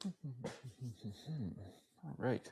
All right.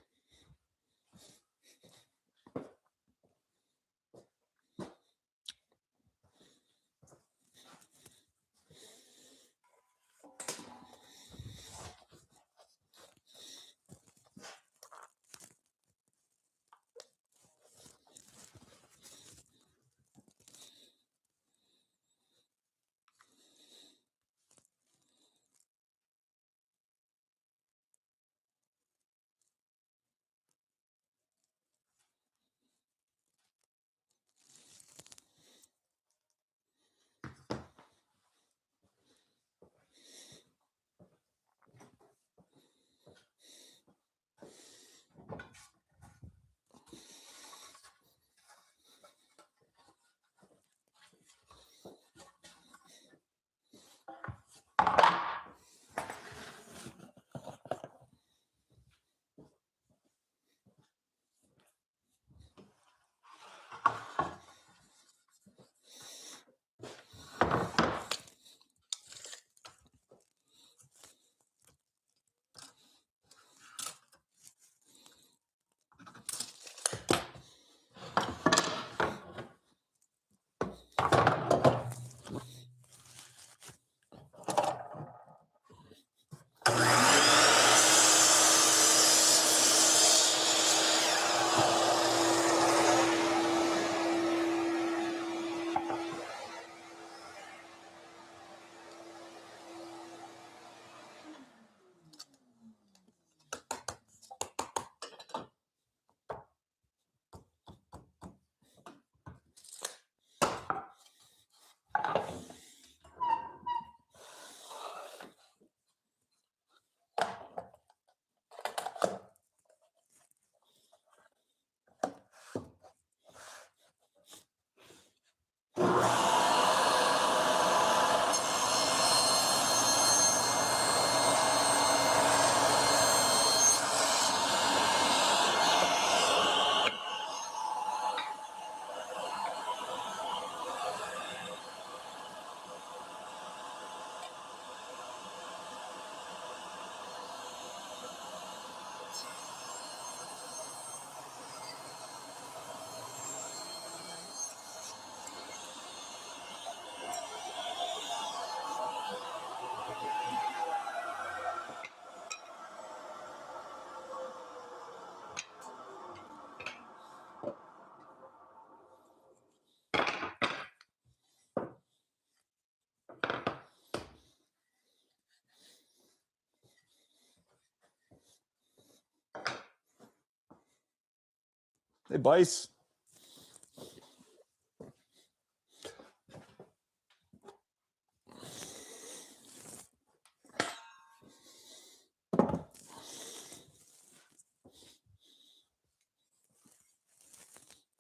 Hey, Bice.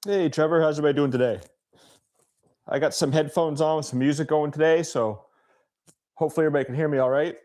Hey, Trevor. How's everybody doing today? I got some headphones on with some music going today, so hopefully everybody can hear me all right.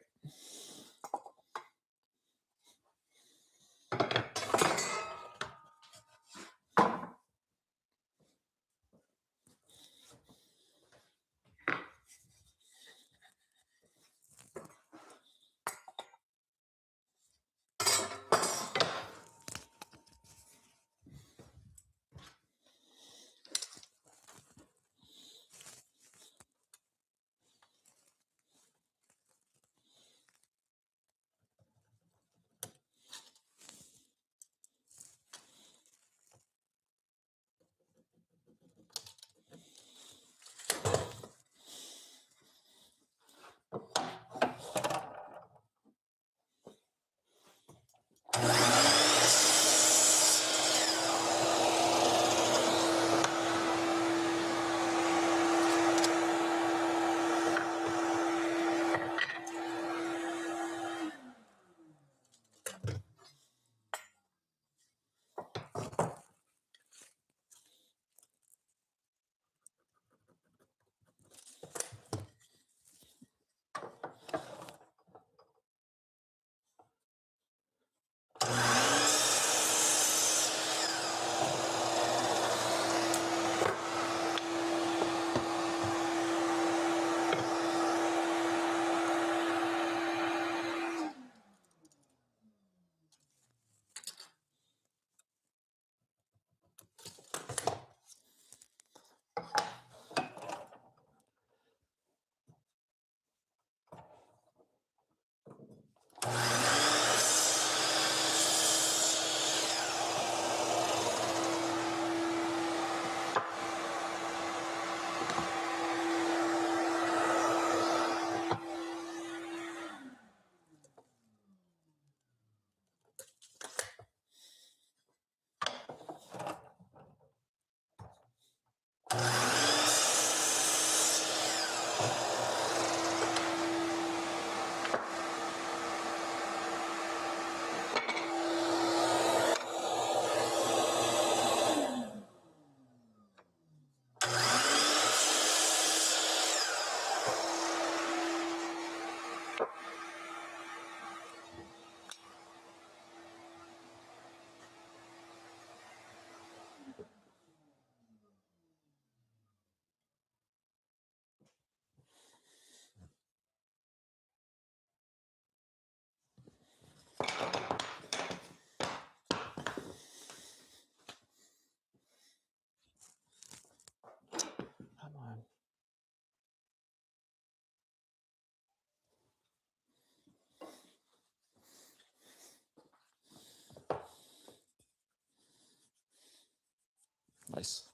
Nice.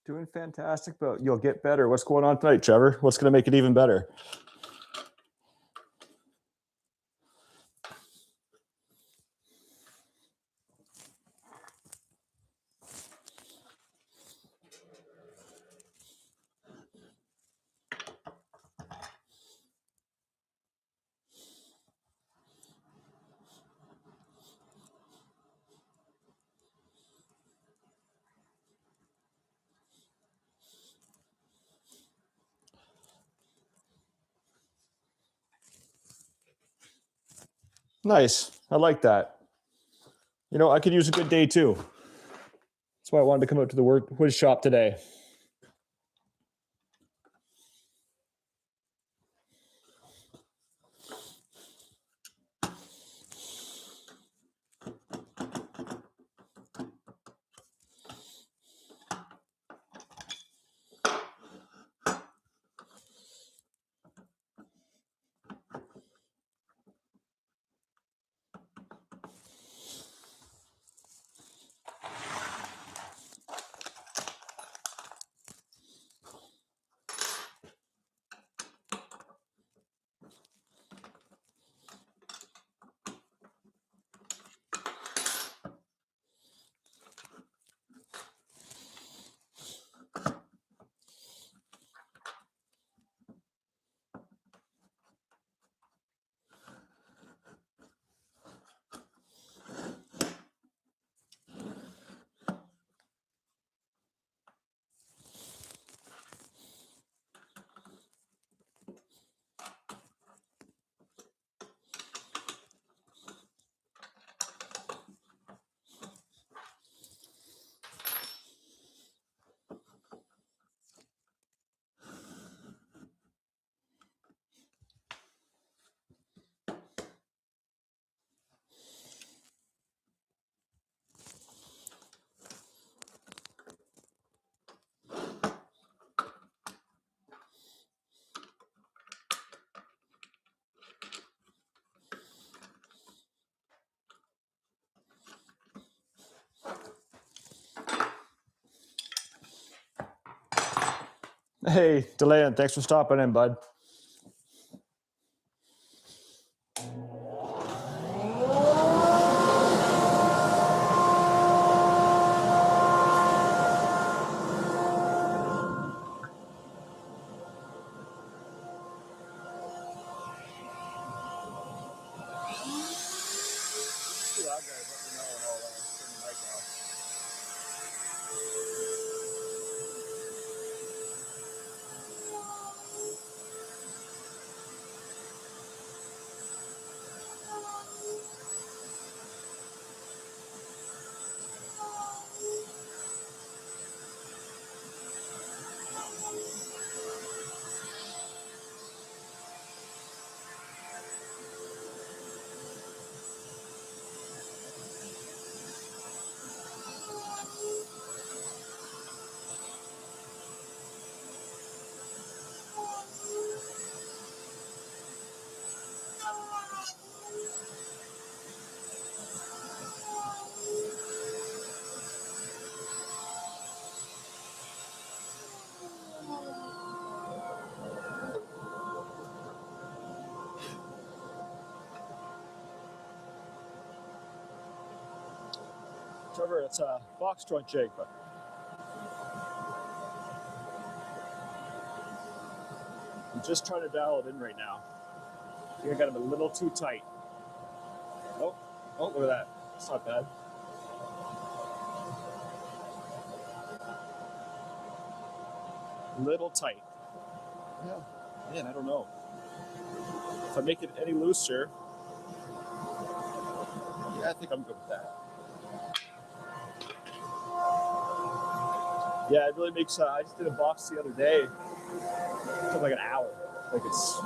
Doing fantastic, but you'll get better. What's going on tonight, Trevor? What's going to make it even better? Nice. I like that. You know, I could use a good day too. That's why I wanted to come out to the wood shop today. Hey, Deland, thanks for stopping in, bud. Trevor, it's a box joint jig, but I'm just trying to dial it in right now. I think I got him a little too tight. Oh, look at that. It's not bad. Little tight. Yeah, man, I don't know. If I make it any looser, yeah, I think I'm good with that. Yeah, it really makes. I just did a box the other day. It took like an hour. Like it's.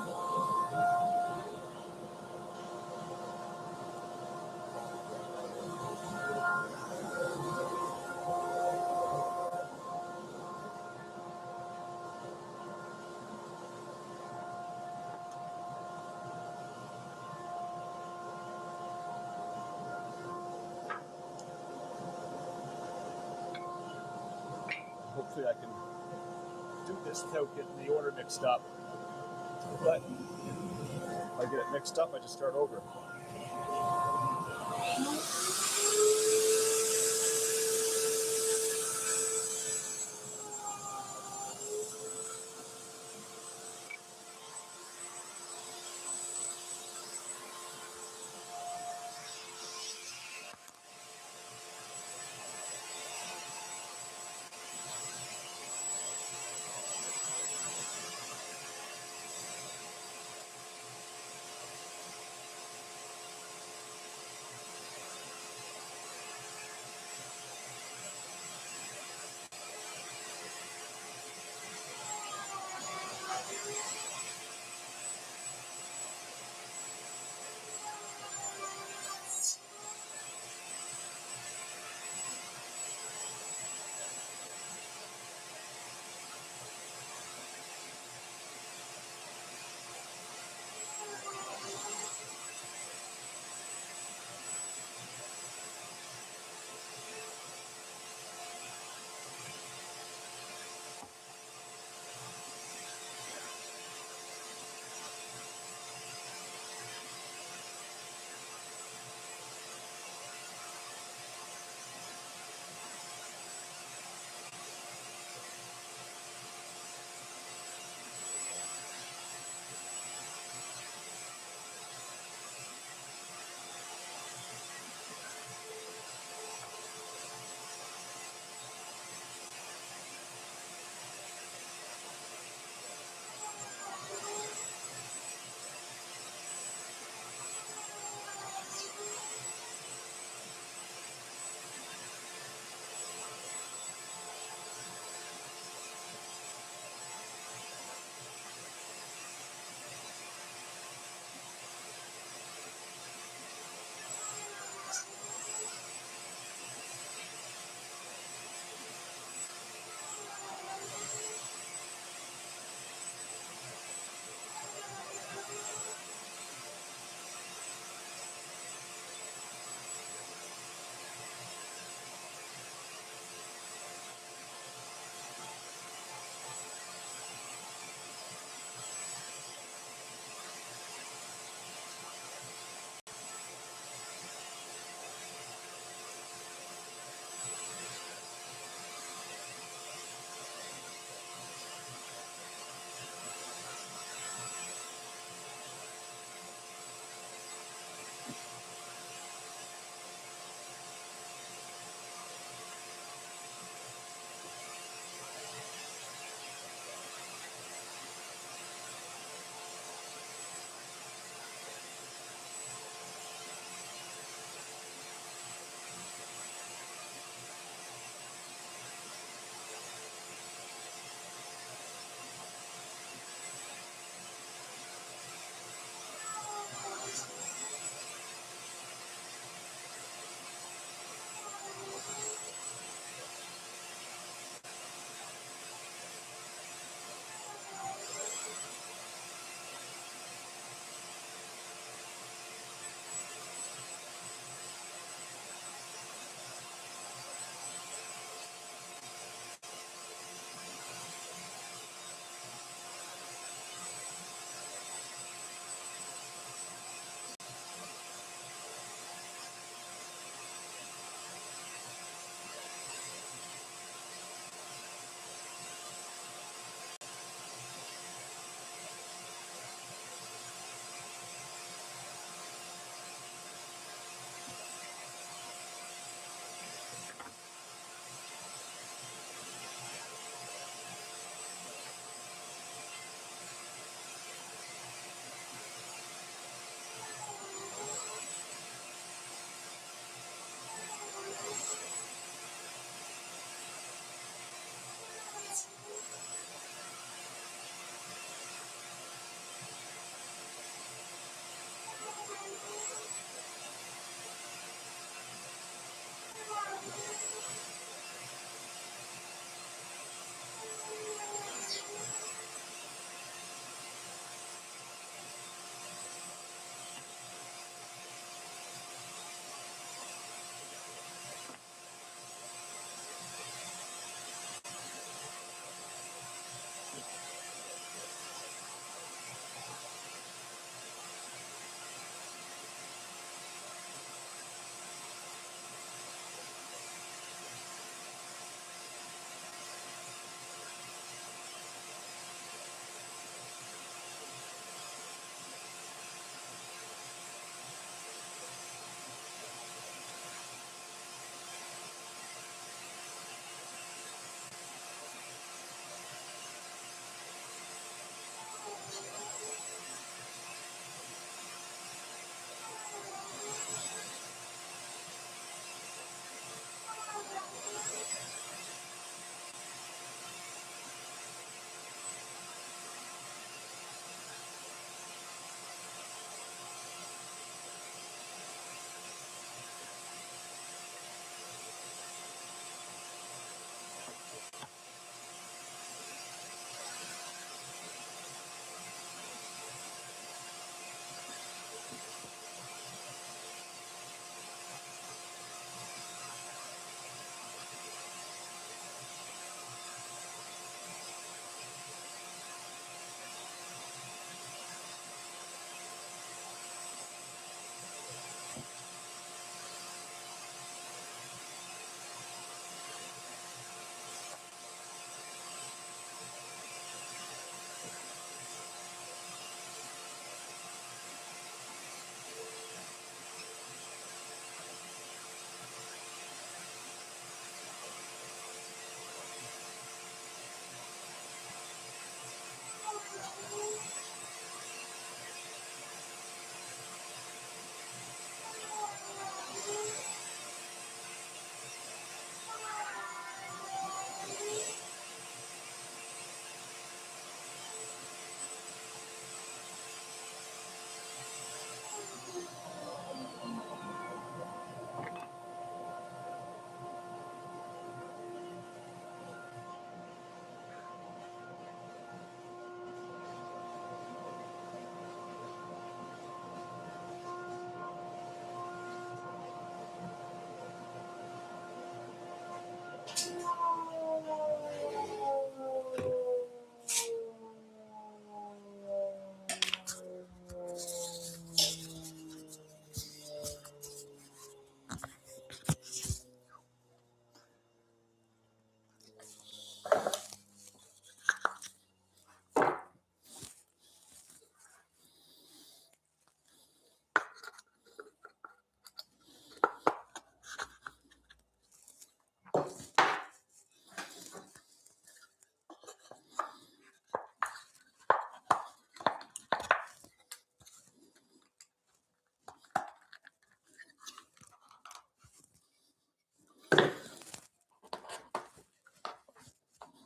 Hopefully, I can do this without getting the order mixed up. But if I get it mixed up, I just start over.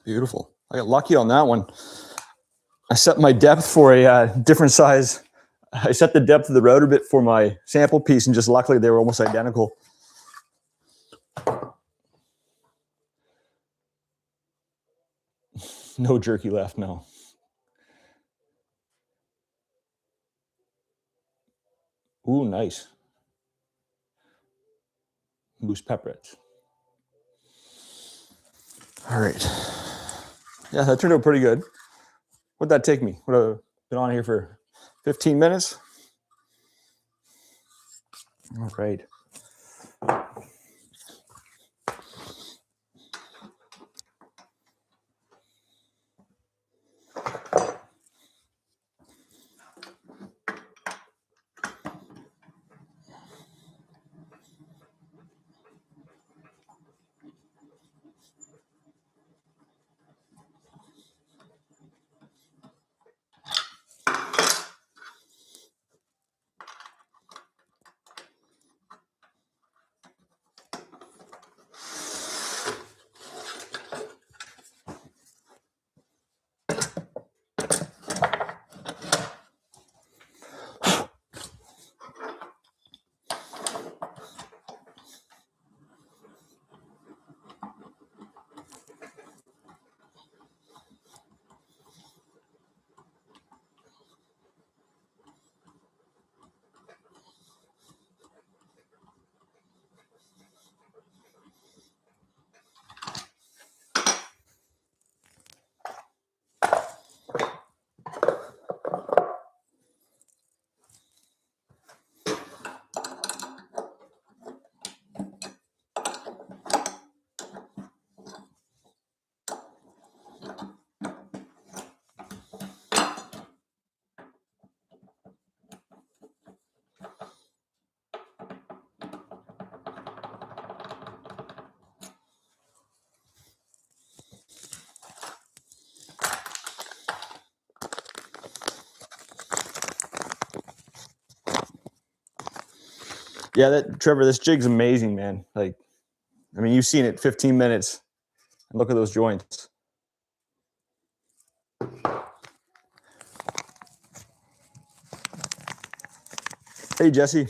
Beautiful. I got lucky on that one. I set my depth for a different size. I set the depth of the router bit for my sample piece, and just luckily they were almost identical. No jerky left, no. Ooh, nice. Moose pepperettes. All right. Yeah, that turned out pretty good. What'd that take me? Would have been on here for 15 minutes? All right. Yeah, Trevor, this jig's amazing, man. Like, I mean, you've seen it 15 minutes. And look at those joints. Hey, Jesse.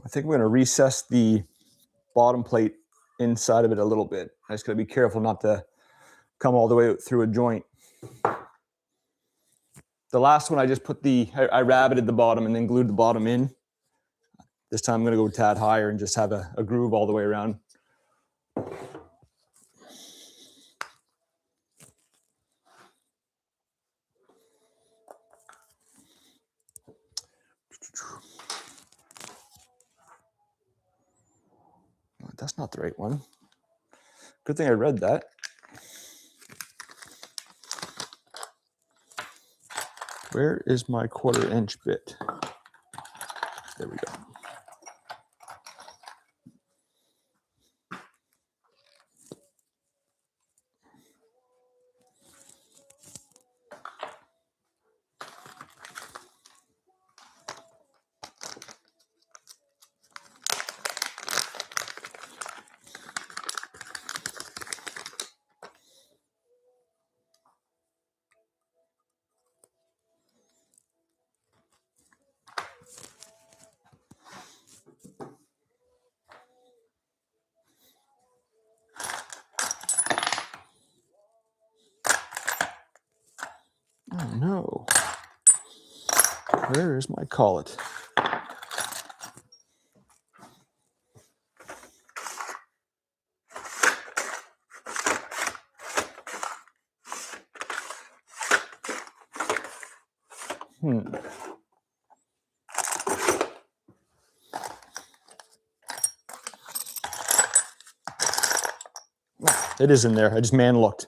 I think we're going to recess the bottom plate inside of it a little bit. I just got to be careful not to come all the way through a joint. The last one, I just put I rabbited the bottom and then glued the bottom in. This time I'm going to go a tad higher and just have a groove all the way around. That's not the right one. Good thing I read that. Where is my 1/4 inch bit? There we go. Oh no. Where is my collet? It is in there. I just man looked.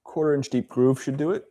Quarter-inch deep groove should do it.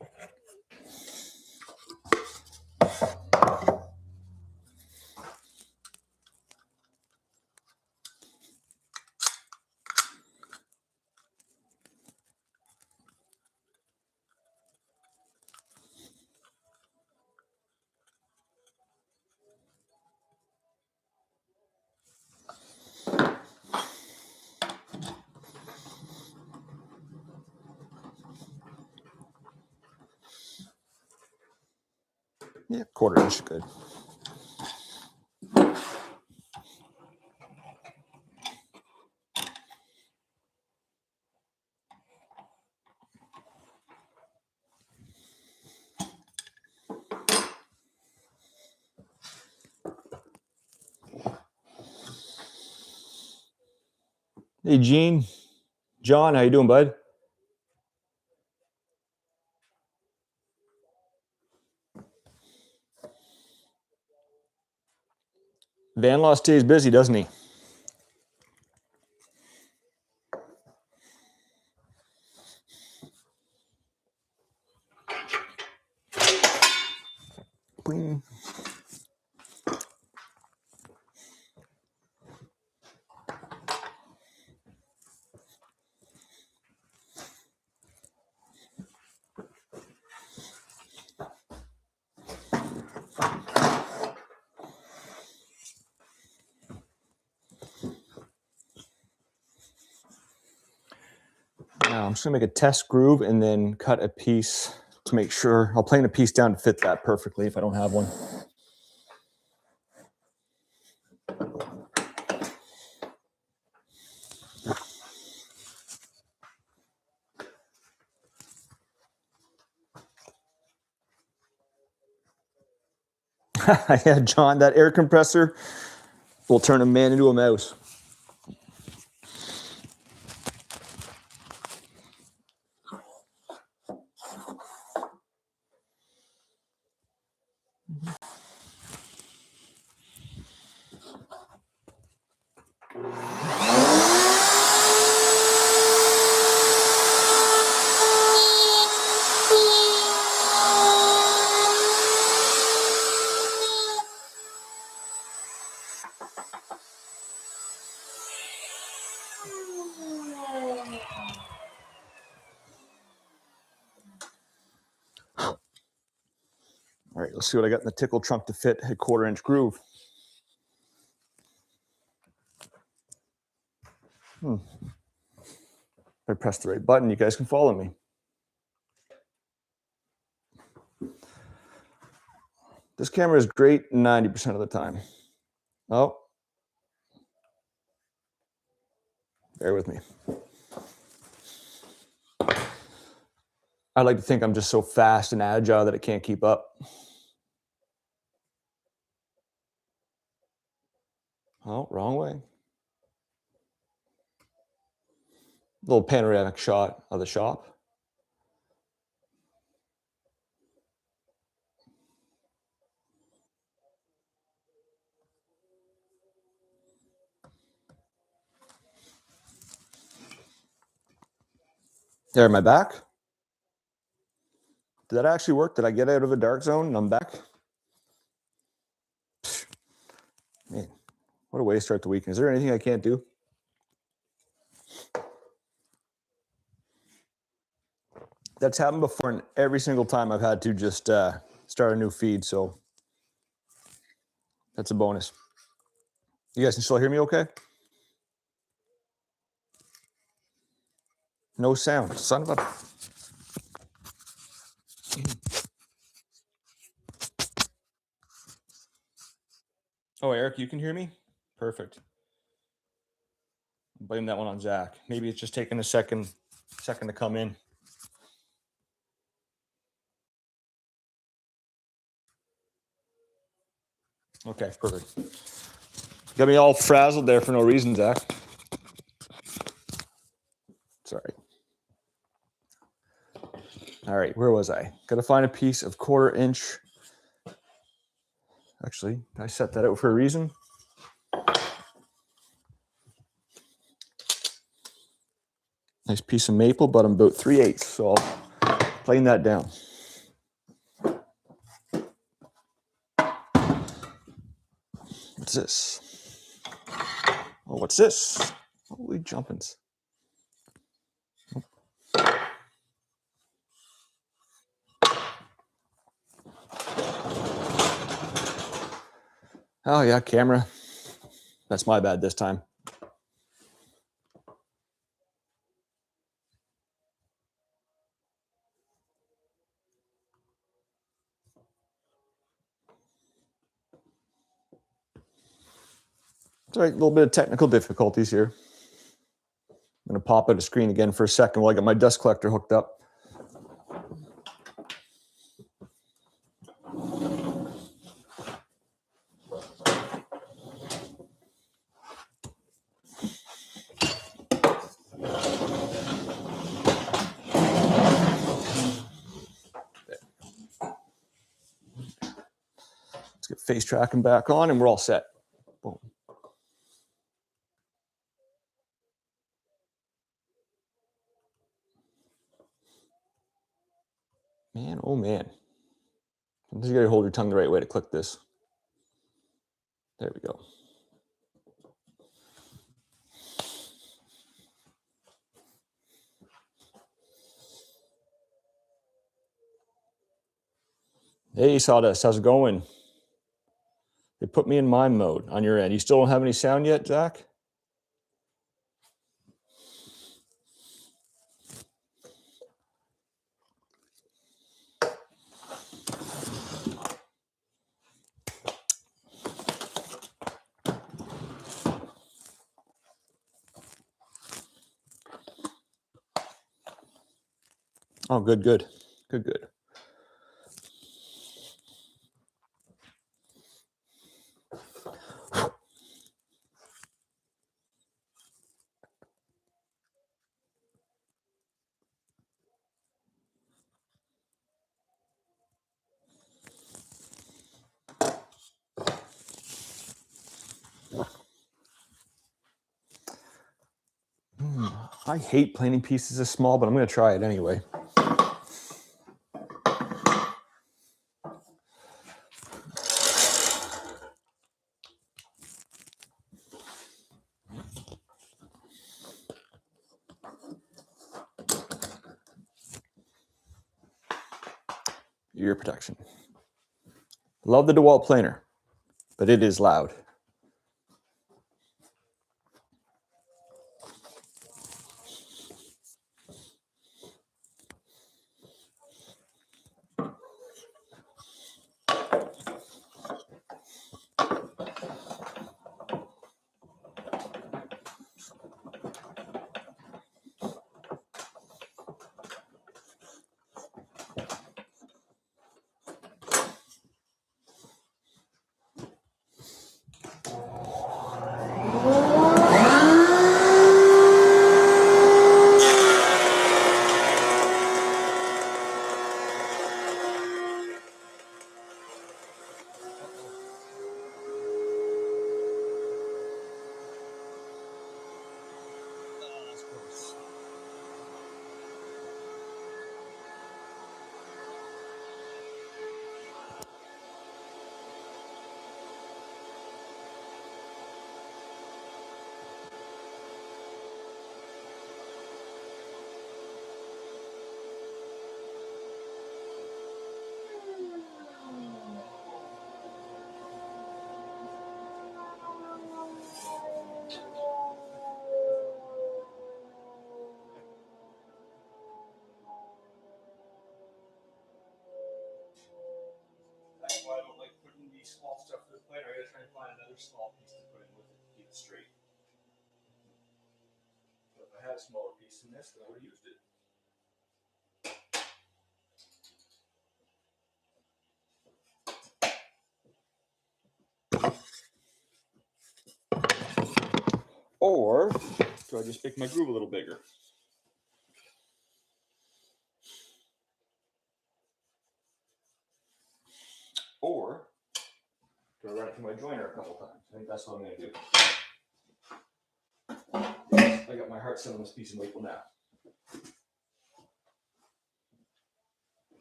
Yeah, 1/4 inch is good. Hey, Gene. John, how you doing, bud? Vanlaw stays busy, doesn't he? Boing. Now I'm just gonna make a test groove and then cut a piece to make sure. I'll plane a piece down to fit that perfectly if I don't have one. Yeah, John, that air compressor will turn a man into a mouse. All right, let's see what I got in the tickle trunk to fit a 1/4 inch groove. If I press the right button, you guys can follow me. This camera is great 90% of the time. Oh, bear with me. I like to think I'm just so fast and agile that it can't keep up. Oh, wrong way. Little panoramic shot of the shop. There, am I back? Did that actually work? Did I get out of a dark zone and I'm back? Man, what a way to start the week. Is there anything I can't do? That's happened before, and every single time I've had to just start a new feed, so that's a bonus. You guys can still hear me okay? No sound. Son of a... Oh, Eric, you can hear me? Perfect. Blame that one on Zach. Maybe it's just taking a second to come in. Okay, perfect. Got me all frazzled there for no reason, Zach. Sorry. All right, where was I? Got to find a piece of 1/4 inch. Actually, I set that out for a reason. Nice piece of maple, but I'm about 3/8, so I'll plane that down. What's this? Oh, what's this? Holy jumpins. Oh, yeah, camera. That's my bad this time. It's all right, a little bit of technical difficulties here. I'm going to pop out a screen again for a second while I get my dust collector hooked up. Let's get face tracking back on and we're all set. Boom. Man, oh man. You gotta hold your tongue the right way to click this. There we go. Hey, Sawdust, how's it going? They put me in mime mode on your end. You still don't have any sound yet, Zach? Oh, good, good. Good, good. I hate planing pieces this small, but I'm going to try it anyway. Ear protection. Love the DeWalt planer, but it is loud. That's why I don't like putting the small stuff to the planer. I gotta try and find another small piece to put in with it to keep it straight. But if I had a smaller piece than this, then I would have used it. Or do I just make my groove a little bigger? Or do I run it through my joiner a couple times? I think that's what I'm going to do. I got my heart set on this piece of maple now.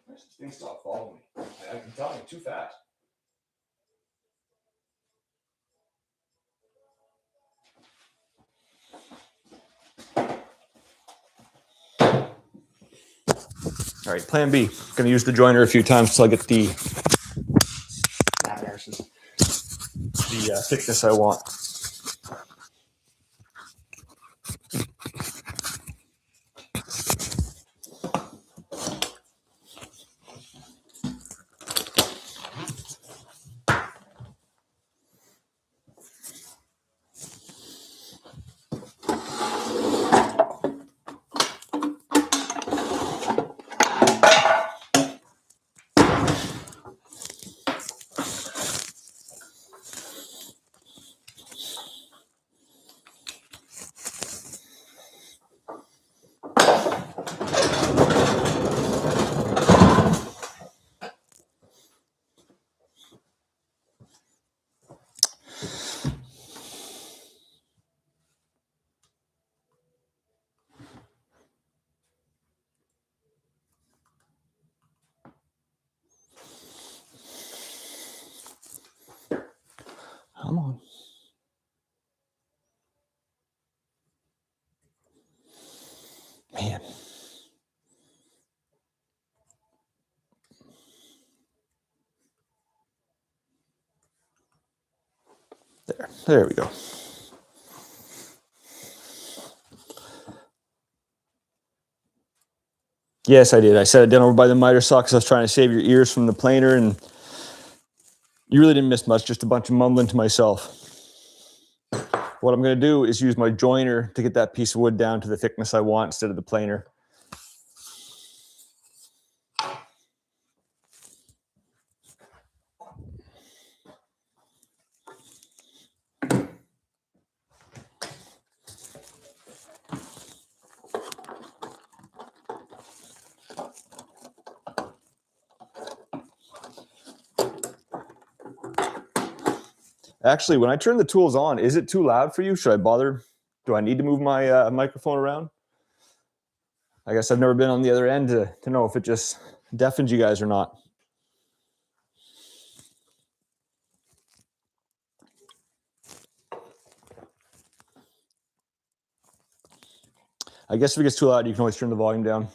This thing stopped following me. I can tell you too fast. All right, plan B. Going to use the joiner a few times until I get the thickness I want. Come on. Man. There we go. Yes, I did. I set it down over by the miter saw because I was trying to save your ears from the planer, and you really didn't miss much, just a bunch of mumbling to myself. What I'm going to do is use my joiner to get that piece of wood down to the thickness I want instead of the planer. Actually, when I turn the tools on, is it too loud for you? Should I bother? Do I need to move my microphone around? I guess I've never been on the other end to know if it just deafens you guys or not. I guess if it gets too loud, you can always turn the volume down.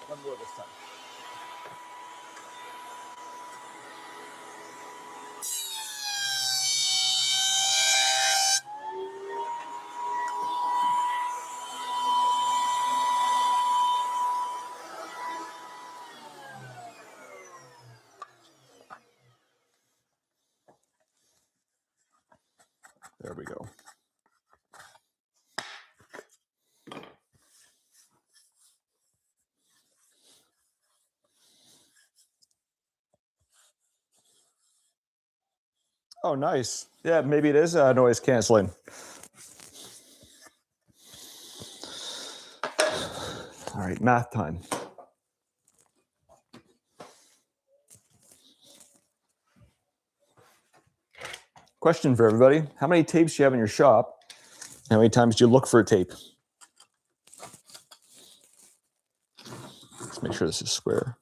One more this time. There we go. Oh, nice. Yeah, maybe it is noise canceling. All right, math time. Question for everybody. How many tapes do you have in your shop? How many times do you look for a tape? Let's make sure this is square.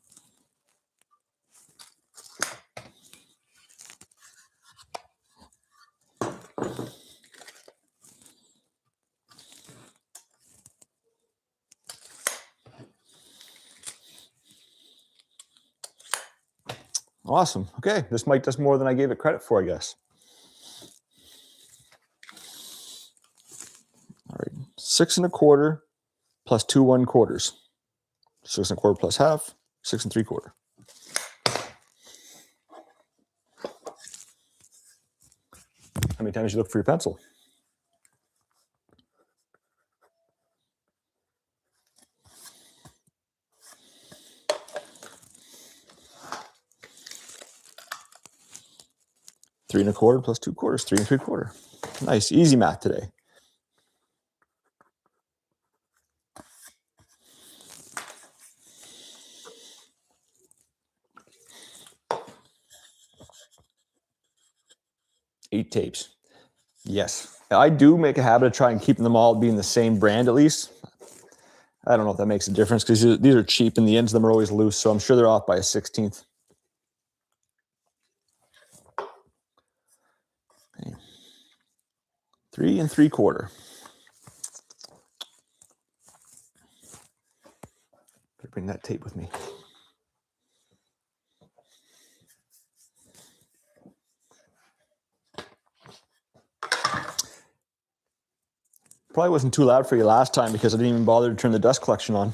Awesome. Okay, this mic does more than I gave it credit for, I guess. All right, 6 1/4 plus 2 1/4. 6 1/4 plus half, 6 3/4. How many times you look for your pencil? Three 1/4 plus 2/4, 3 3/4. Nice, easy math today. Eight tapes. Yes. I do make a habit of trying keeping them all being the same brand at least. I don't know if that makes a difference because these are cheap and the ends of them are always loose, so I'm sure they're off by a 16th. Okay. 3 3/4. Better bring that tape with me. Probably wasn't too loud for you last time because I didn't even bother to turn the dust collection on.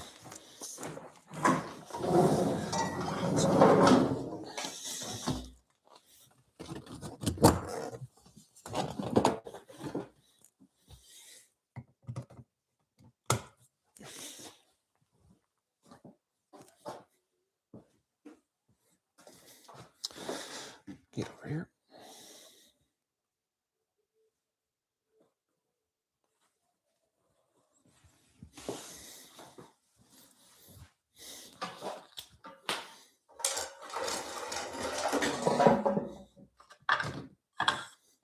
Get over here.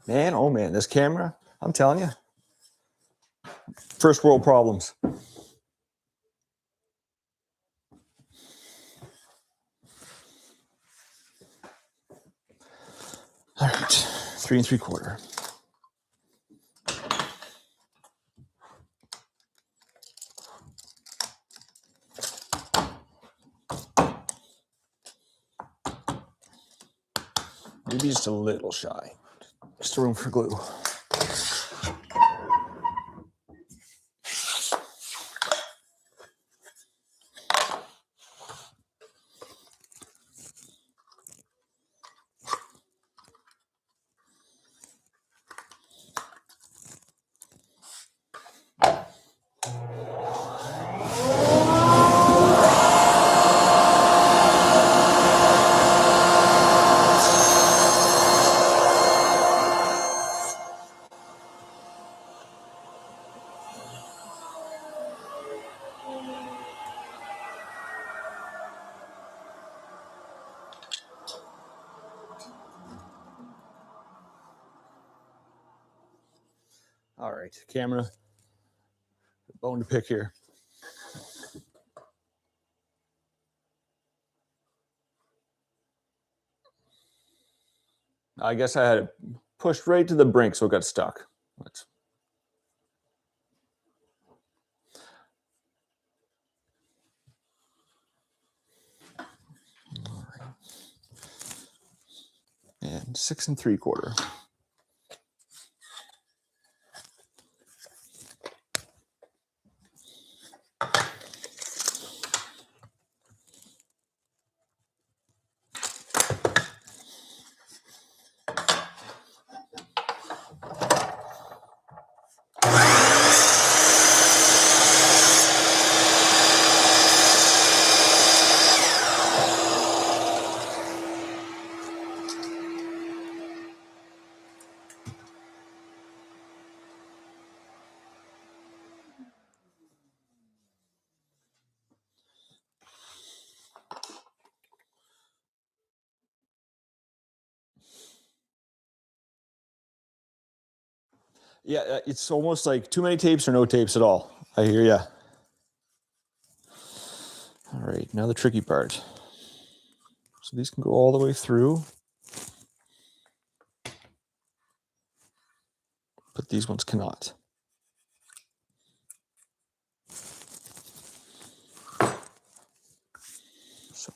Man, oh man, this camera, I'm telling you, first world problems. All right, 3 3/4. Maybe just a little shy. Just room for glue. All right, camera, bone to pick here. I guess I had it pushed right to the brink, so it got stuck. Let's... All right. And 6 3/4. Yeah, it's almost like too many tapes or no tapes at all. I hear ya. All right, now the tricky part. So these can go all the way through, but these ones cannot. So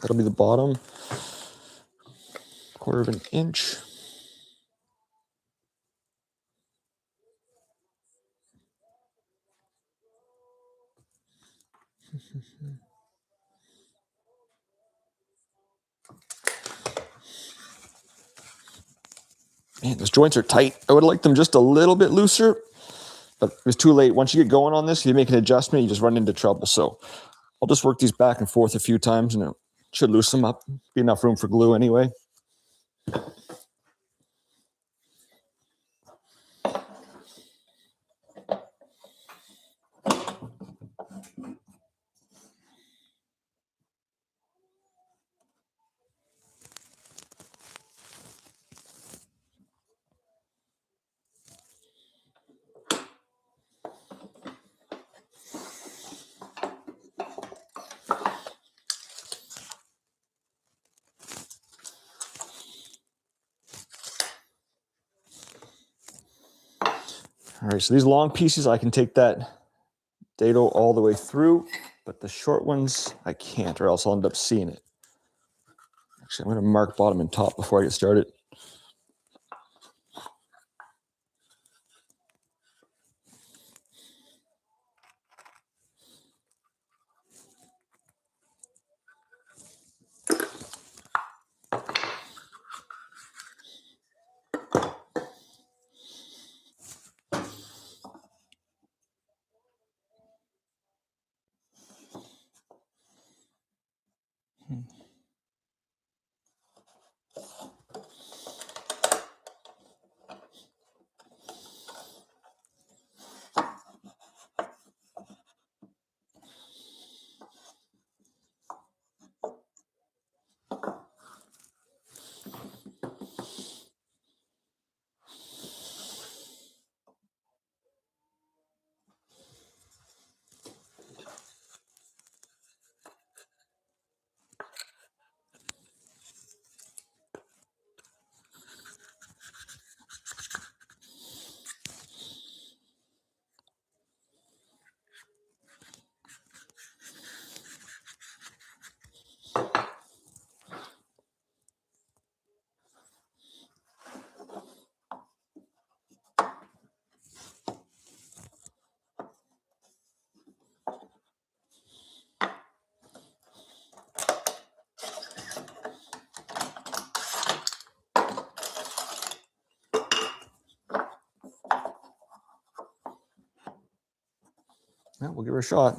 That'll be the bottom. 1/4 of an inch. Man, those joints are tight. I would like them just a little bit looser, but it was too late. Once you get going on this, you make an adjustment, you just run into trouble. So I'll just work these back and forth a few times, and it should loosen them up. Be enough room for glue anyway. All right, so these long pieces, I can take that dado all the way through, but the short ones, I can't, or else I'll end up seeing it. Actually, I'm going to mark bottom and top before I get started. Yeah, we'll give her a shot.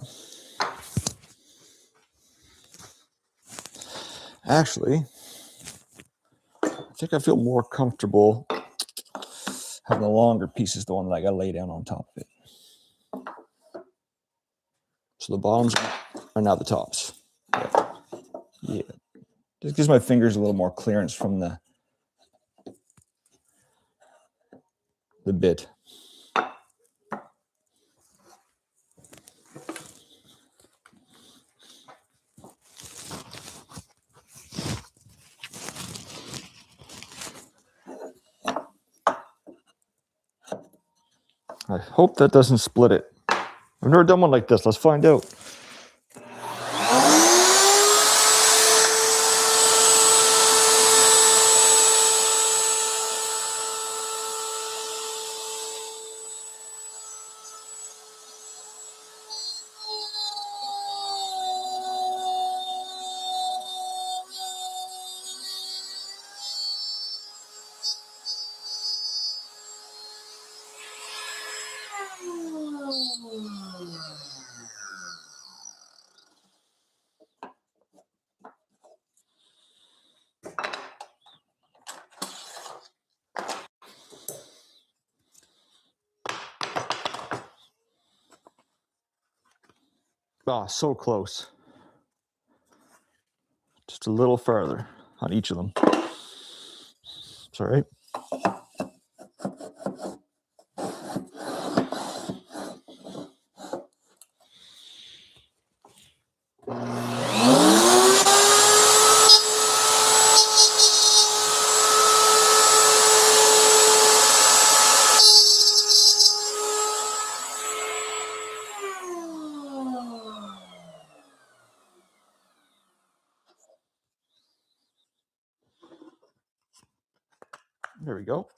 Actually, I think I feel more comfortable having the longer pieces, the one that I got to lay down on top of it. So the bottoms are now the tops. Yeah. Just gives my fingers a little more clearance from the bit. I hope that doesn't split it. I've never done one like this. Let's find out. Ah, so close. Just a little farther on each of them. It's all right. There we go.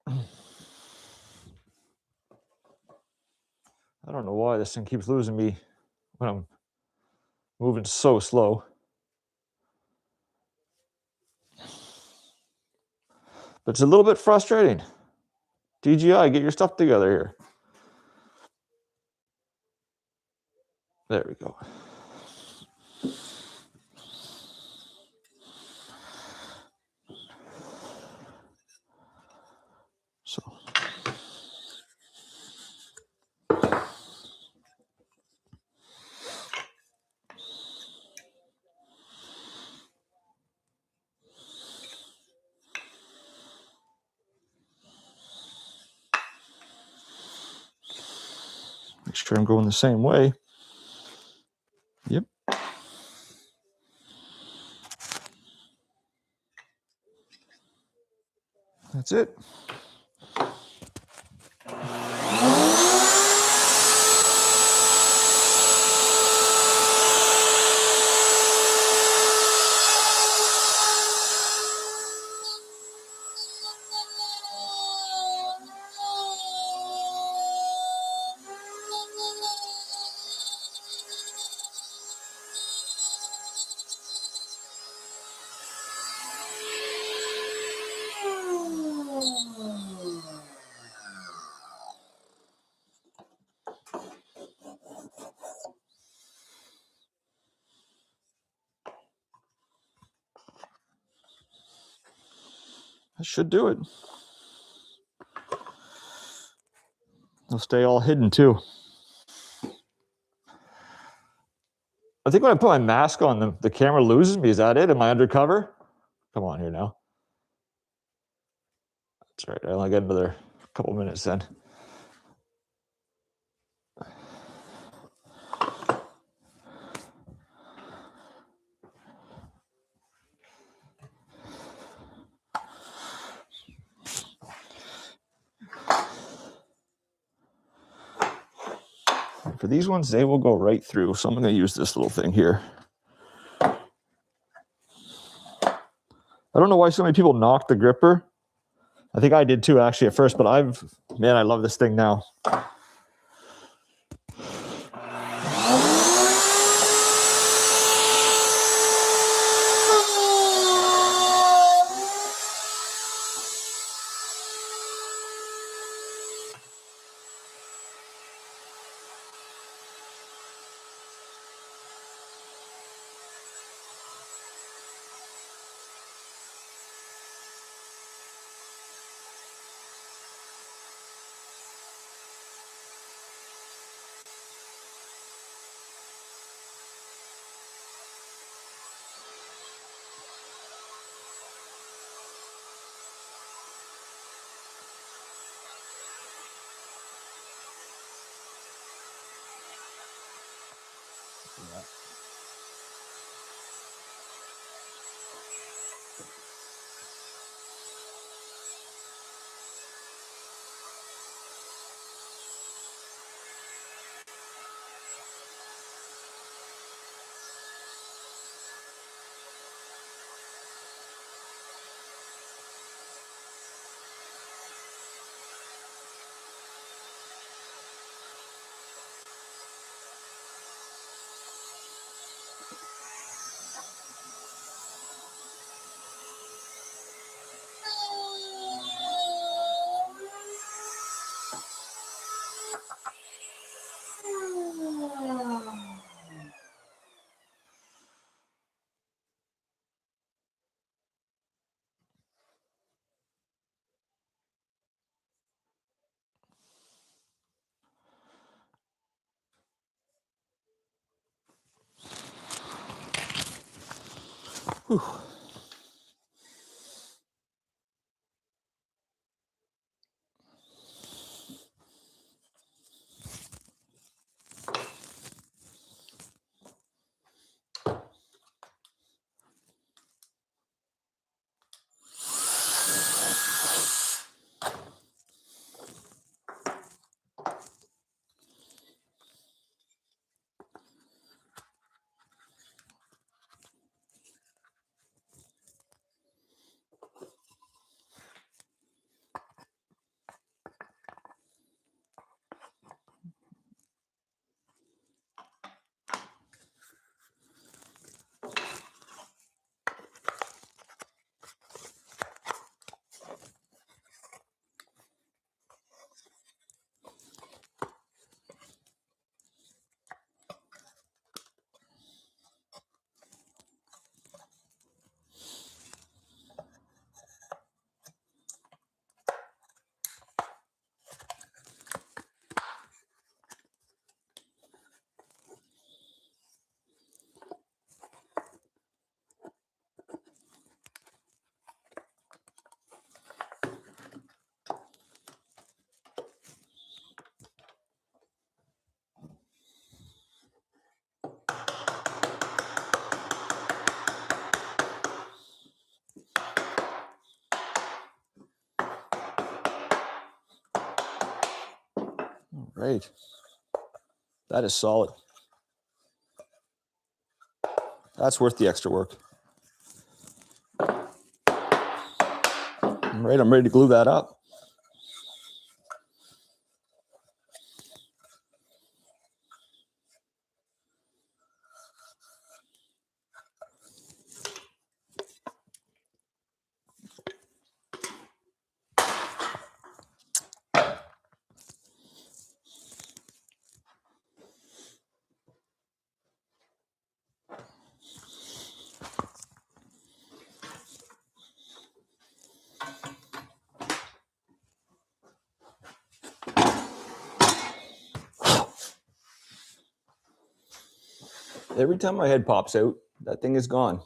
I don't know why this thing keeps losing me when I'm moving so slow. But it's a little bit frustrating. DGI, get your stuff together here. There we go. So make sure I'm going the same way. Yep. That's it. That should do it. They'll stay all hidden too. I think when I put my mask on, the camera loses me. Is that it? Am I undercover? Come on here now. That's right. I only got another couple minutes then. For these ones, they will go right through. So I'm going to use this little thing here. I don't know why so many people knock the gripper. I think I did too, actually, at first, but I love this thing now. Whew. Right. That is solid. That's worth the extra work. All right, I'm ready to glue that up. Every time my head pops out, that thing is gone.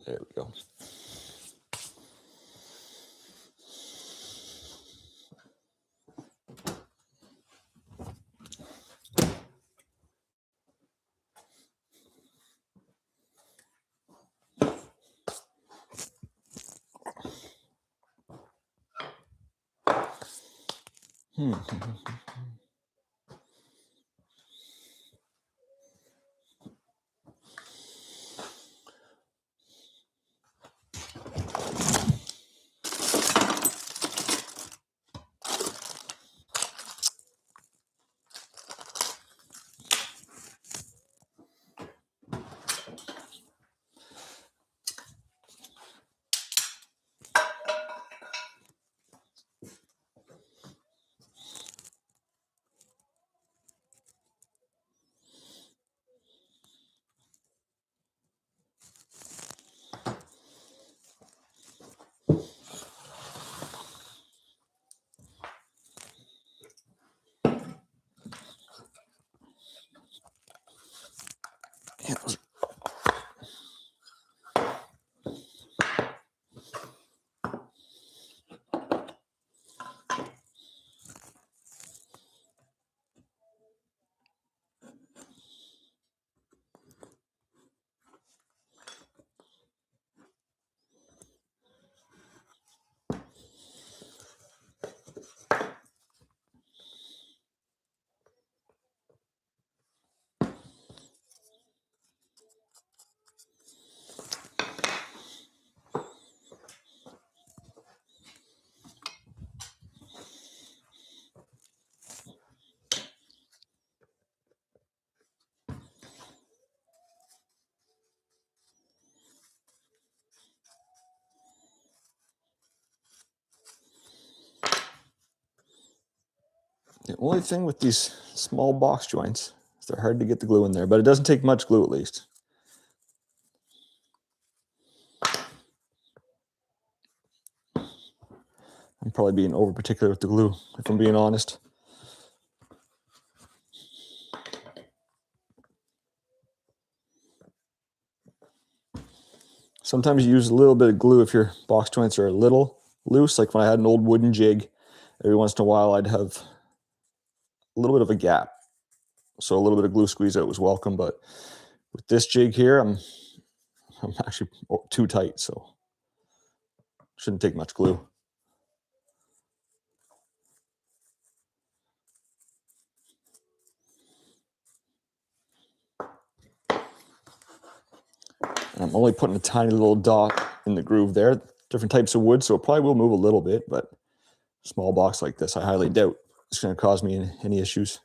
There we go. The only thing with these small box joints is they're hard to get the glue in there, but it doesn't take much glue at least. I'm probably being over particular with the glue, if I'm being honest. Sometimes you use a little bit of glue if your box joints are a little loose. Like when I had an old wooden jig, every once in a while I'd have a little bit of a gap. So a little bit of glue squeeze out was welcome, but with this jig here, I'm actually too tight, so shouldn't take much glue. And I'm only putting a tiny little dot in the groove there. Different types of wood, so it probably will move a little bit, but a small box like this, I highly doubt it's going to cause me any issues.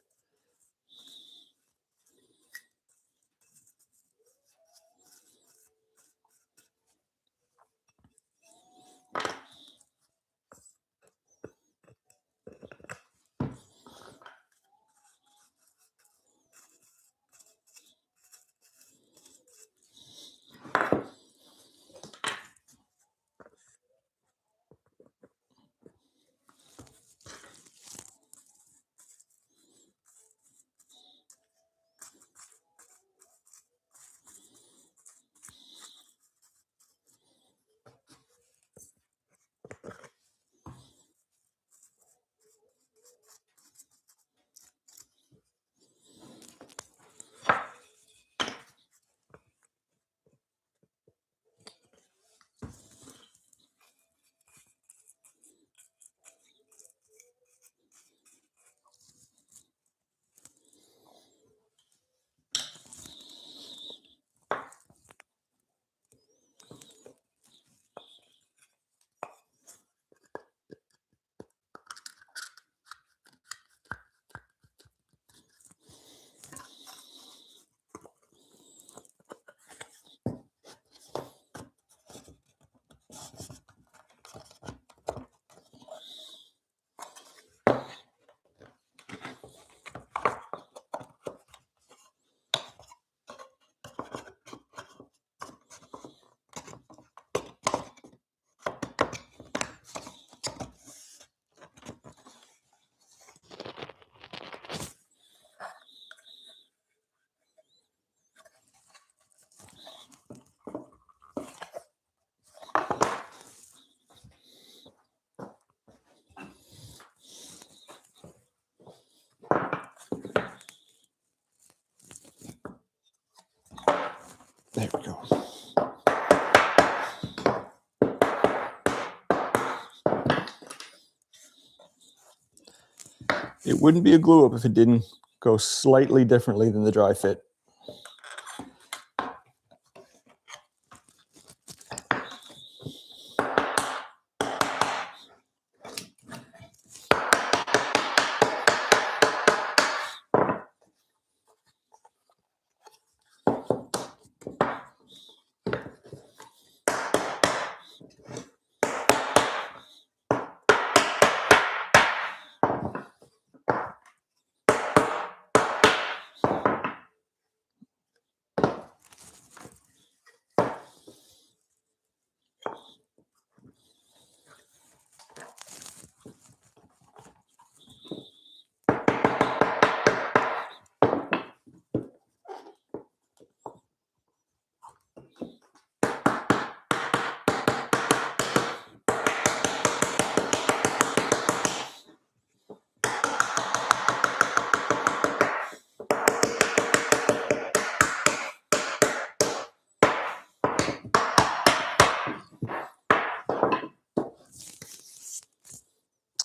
wouldn't be a glue up if it didn't go slightly differently than the dry fit.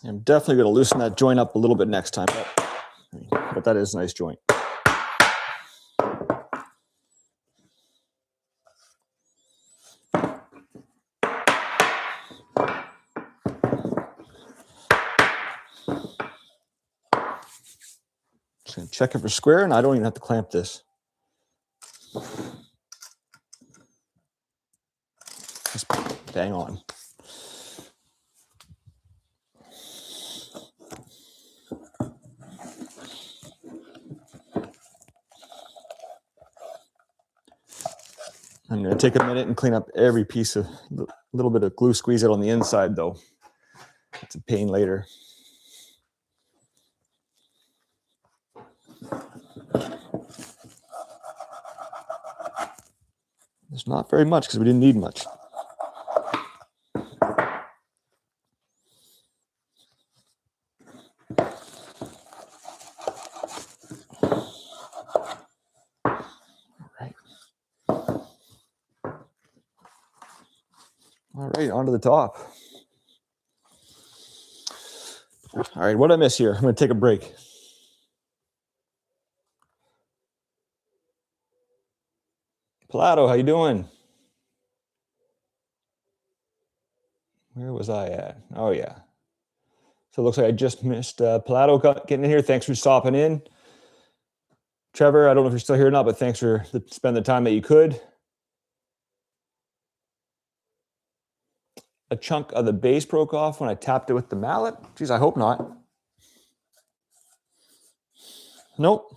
I'm definitely going to loosen that joint up a little bit next time, but that is a nice joint. Just going to check it for square, and I don't even have to clamp this. Just bang on. I'm going to take a minute and clean up every piece of a little bit of glue squeeze out on the inside, though. It's a pain later. There's not very much because we didn't need much. All right, on to the top. All right, what did I miss here? I'm going to take a break. Pilato, how you doing? Where was I at? Oh, yeah. So it looks like I just missed Pilato getting in here. Thanks for stopping in. Trevor, I don't know if you're still here or not, but thanks for spending the time that you could. A chunk of the base broke off when I tapped it with the mallet. Geez, I hope not. Nope.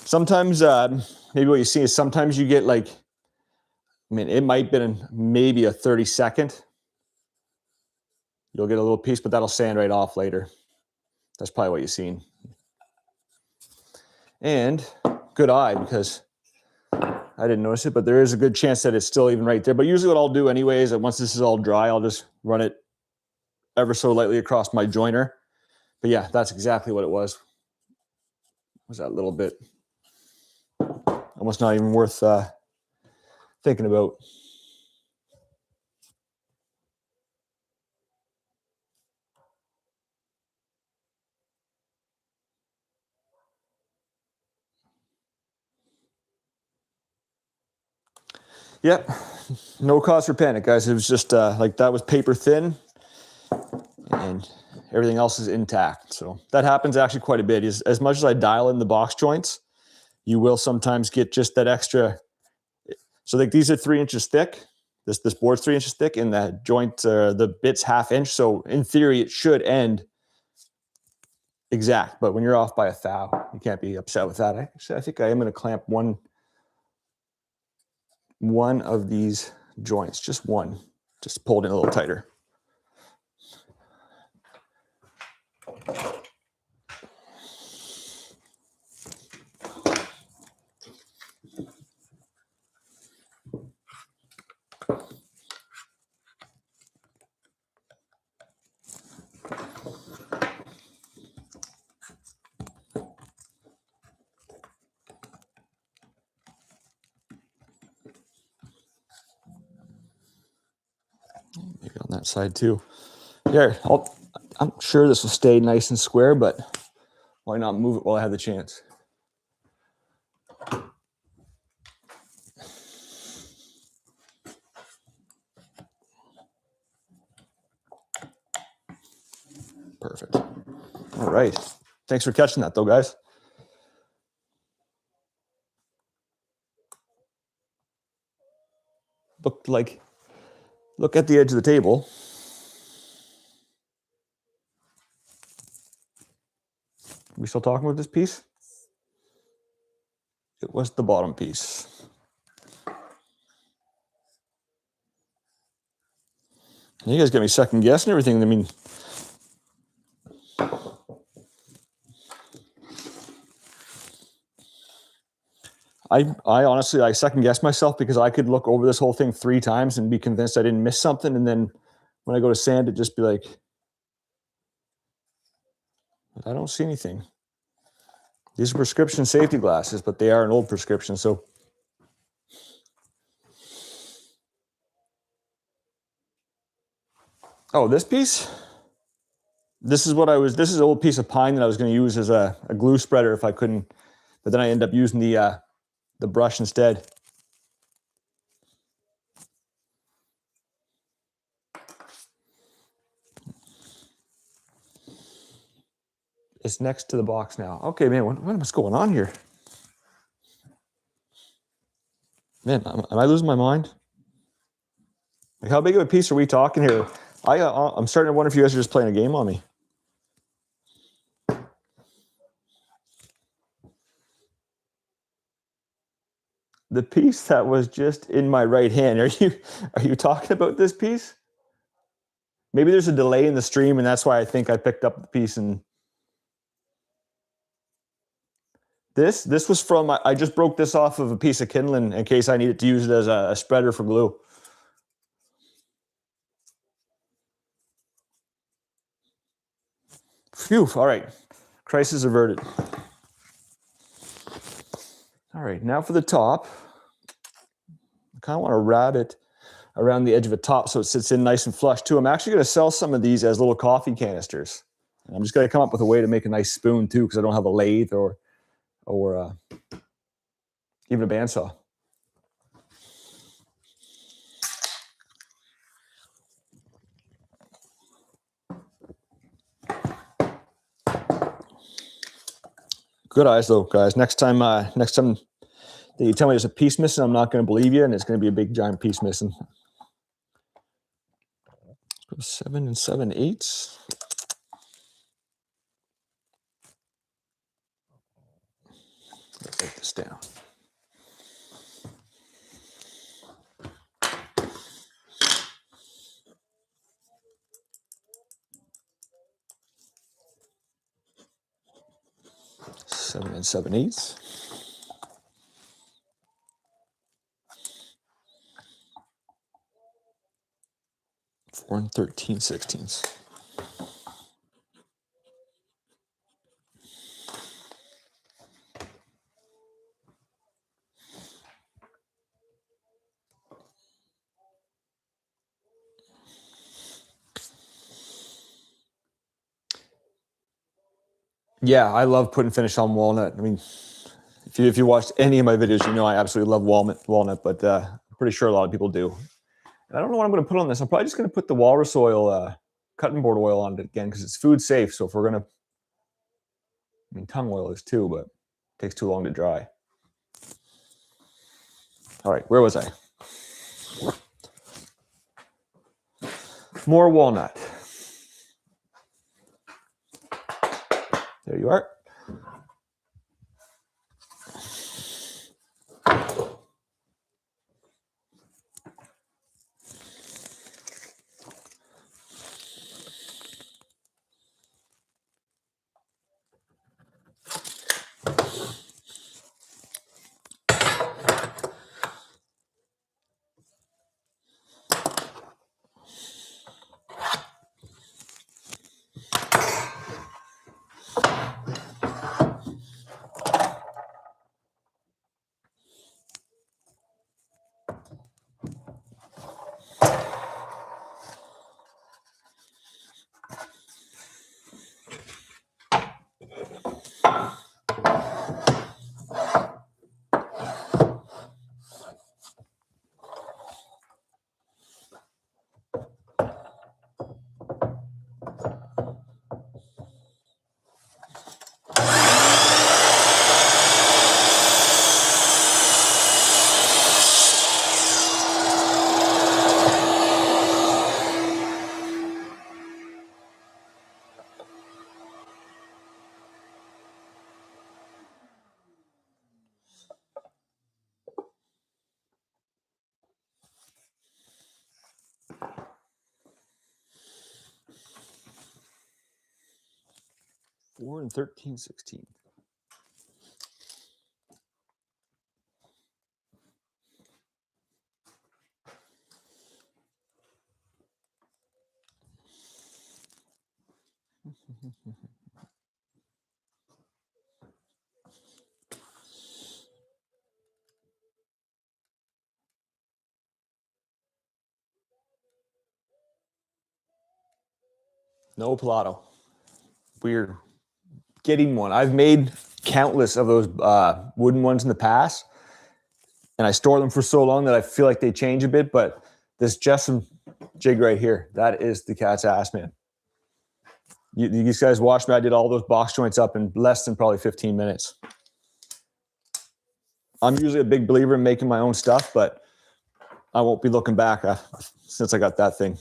Sometimes, maybe what you see is sometimes you get like, I mean, it might have been maybe a 30-second. You'll get a little piece, but that'll sand right off later. That's probably what you've seen. And good eye, because I didn't notice it, but there is a good chance that it's still even right there. But usually what I'll do anyway is that once this is all dry, I'll just run it ever so lightly across my joiner. But yeah, that's exactly what it was. Was that little bit almost not even worth thinking about. Yep, no cause for panic, guys. It was just like that was paper thin, and everything else is intact. So that happens actually quite a bit. As much as I dial in the box joints, you will sometimes get just that extra. So like these are 3 inches thick. This board's 3 inches thick, and the joint, the bit's 1/2 inch. So in theory, it should end exact. But when you're off by a thou, you can't be upset with that. Actually, I think I am going to clamp one of these joints, just one, just pull it in a little tighter. Maybe on that side too. Here, I'm sure this will stay nice and square, but why not move it while I have the chance? Perfect. All right. Thanks for catching that, though, guys. Look at the edge of the table. We still talking about this piece? It was the bottom piece. You guys got me second guessing everything. I mean, I honestly, I second guessed myself because I could look over this whole thing 3 times and be convinced I didn't miss something. And then when I go to sand it, just be like, I don't see anything. These are prescription safety glasses, but they are an old prescription. So oh, this piece? This is an old piece of pine that I was going to use as a glue spreader if I couldn't, but then I ended up using the brush instead. It's next to the box now. Okay, man, what's going on here? Man, am I losing my mind? Like, how big of a piece are we talking here? I'm starting to wonder if you guys are just playing a game on me. The piece that was just in my right hand. Are you talking about this piece? Maybe there's a delay in the stream, and that's why I think I picked up the piece. And this was from, I just broke this off of a piece of kindling in case I needed to use it as a spreader for glue. Phew, all right. Crisis averted. All right, now for the top. I kind of want to wrap it around the edge of the top so it sits in nice and flush too. I'm actually going to sell some of these as little coffee canisters. And I'm just going to come up with a way to make a nice spoon too, because I don't have a lathe or even a bandsaw. Good eyes though, guys. Next time that you tell me there's a piece missing, I'm not going to believe you, and it's going to be a big giant piece missing. 7 7/8. Let's write this down. Seven 7/8. 4 13/16. Yeah, I love putting finish on walnut. I mean, if you watched any of my videos, you know I absolutely love walnut, but I'm pretty sure a lot of people do. And I don't know what I'm going to put on this. I'm probably just going to put the walrus oil, cutting board oil on it again because it's food safe. So if we're going to, I mean, tongue oil is too, but it takes too long to dry. All right, where was I? More walnut. There you are. 4 and 13/16. No Pilato. Weird. Getting one. I've made countless of those wooden ones in the past, and I store them for so long that I feel like they change a bit, but this JessEm jig right here, that is the cat's ass, man. You guys watched me. I did all those box joints up in less than probably 15 minutes. I'm usually a big believer in making my own stuff, but I won't be looking back since I got that thing.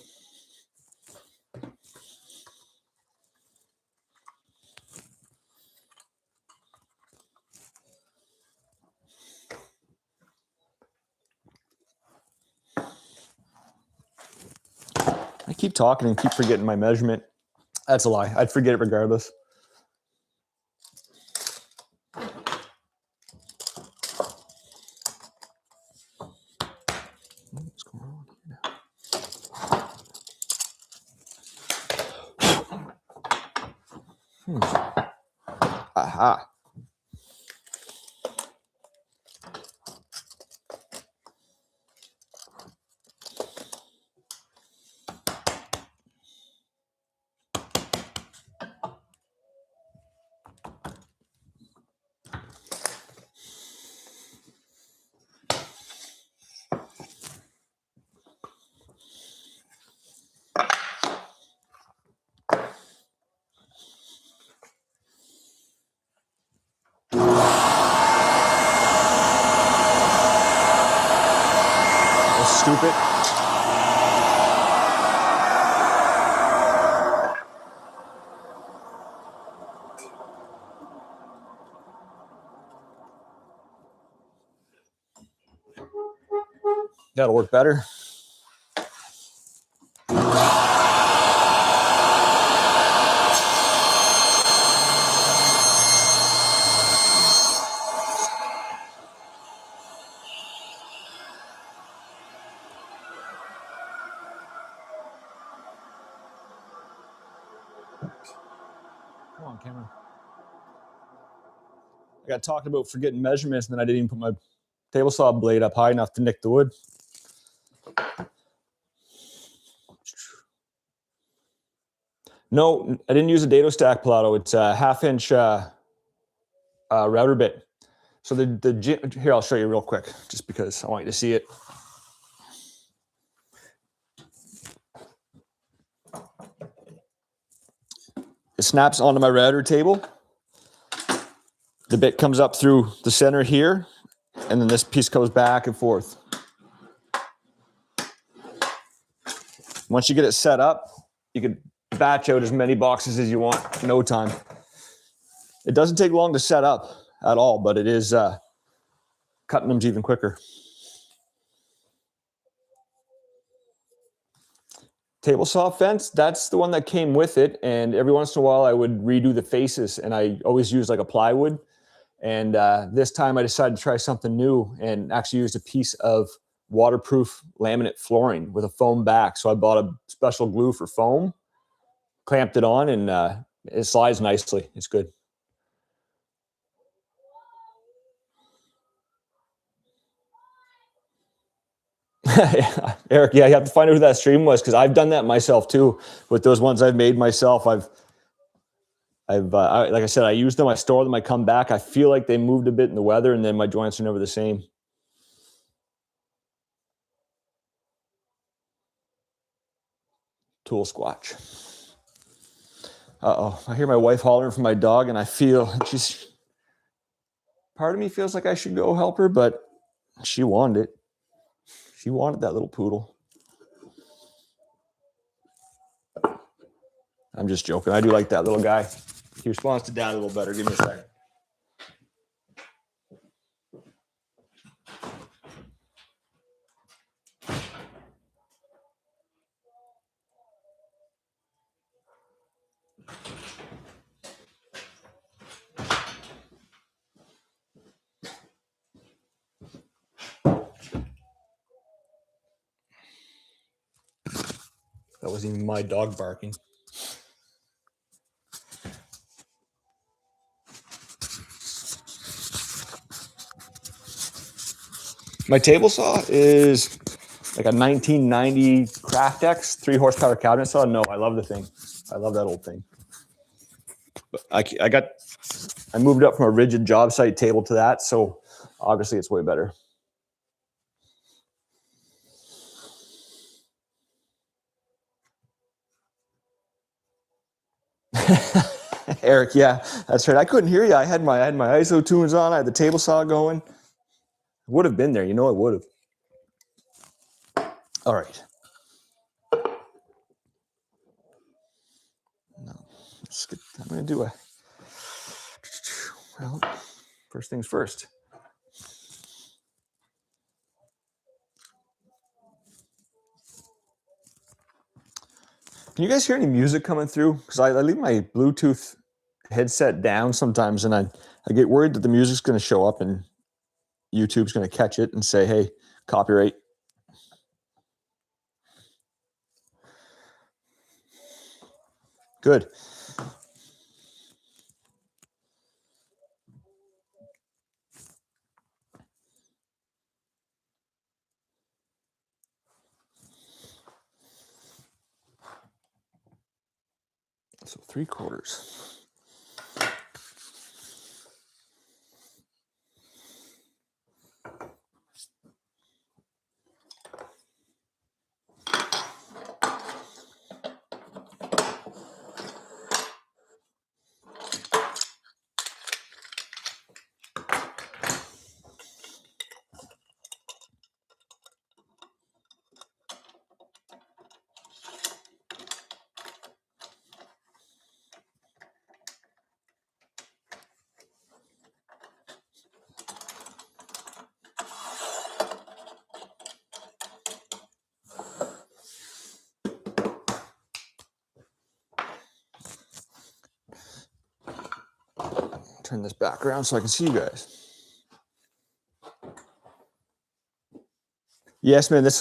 I keep talking and keep forgetting my measurement. That's a lie. I'd forget it regardless. What's going on here now? Aha. That's stupid. That'll work better. Come on, camera. I got talking about forgetting measurements, and then I didn't even put my table saw blade up high enough to nick the wood. No, I didn't use a dado stack Pilato. It's a 1/2 inch router bit. So here, I'll show you real quick, just because I want you to see it. It snaps onto my router table. The bit comes up through the center here, and then this piece goes back and forth. Once you get it set up, you can batch out as many boxes as you want in no time. It doesn't take long to set up at all, but it is cutting them even quicker. Table saw fence, that's the one that came with it, and every once in a while I would redo the faces, and I always use like a plywood. And this time I decided to try something new and actually used a piece of waterproof laminate flooring with a foam back. So I bought a special glue for foam, clamped it on, and it slides nicely. It's good. Eric, yeah, you have to find out who that stream was, because I've done that myself too with those ones I've made myself. Like I said, I use them, I store them, I come back. I feel like they moved a bit in the weather, and then my joints are never the same. Tool squatch. Uh-oh, I hear my wife hollering for my dog, and I feel part of me feels like I should go help her, but she wanted it. She wanted that little poodle. I'm just joking. I do like that little guy. He responds to dad a little better. Give me a second. That wasn't even my dog barking. My table saw is like a 1990 Craftex 3 horsepower cabinet saw. No, I love the thing. I love that old thing. But I moved up from a rigid job site table to that, so obviously it's way better. Eric, yeah, that's right. I couldn't hear you. I had my ISO tunes on. I had the table saw going. Would have been there, you know. I would have. All right. No, I'm going to do well, first things first. Can you guys hear any music coming through? Because I leave my Bluetooth headset down sometimes, and I get worried that the music's going to show up and YouTube's going to catch it and say, hey, copyright. Good. So 3/4. Turn this back around so I can see you guys. Yes, man. This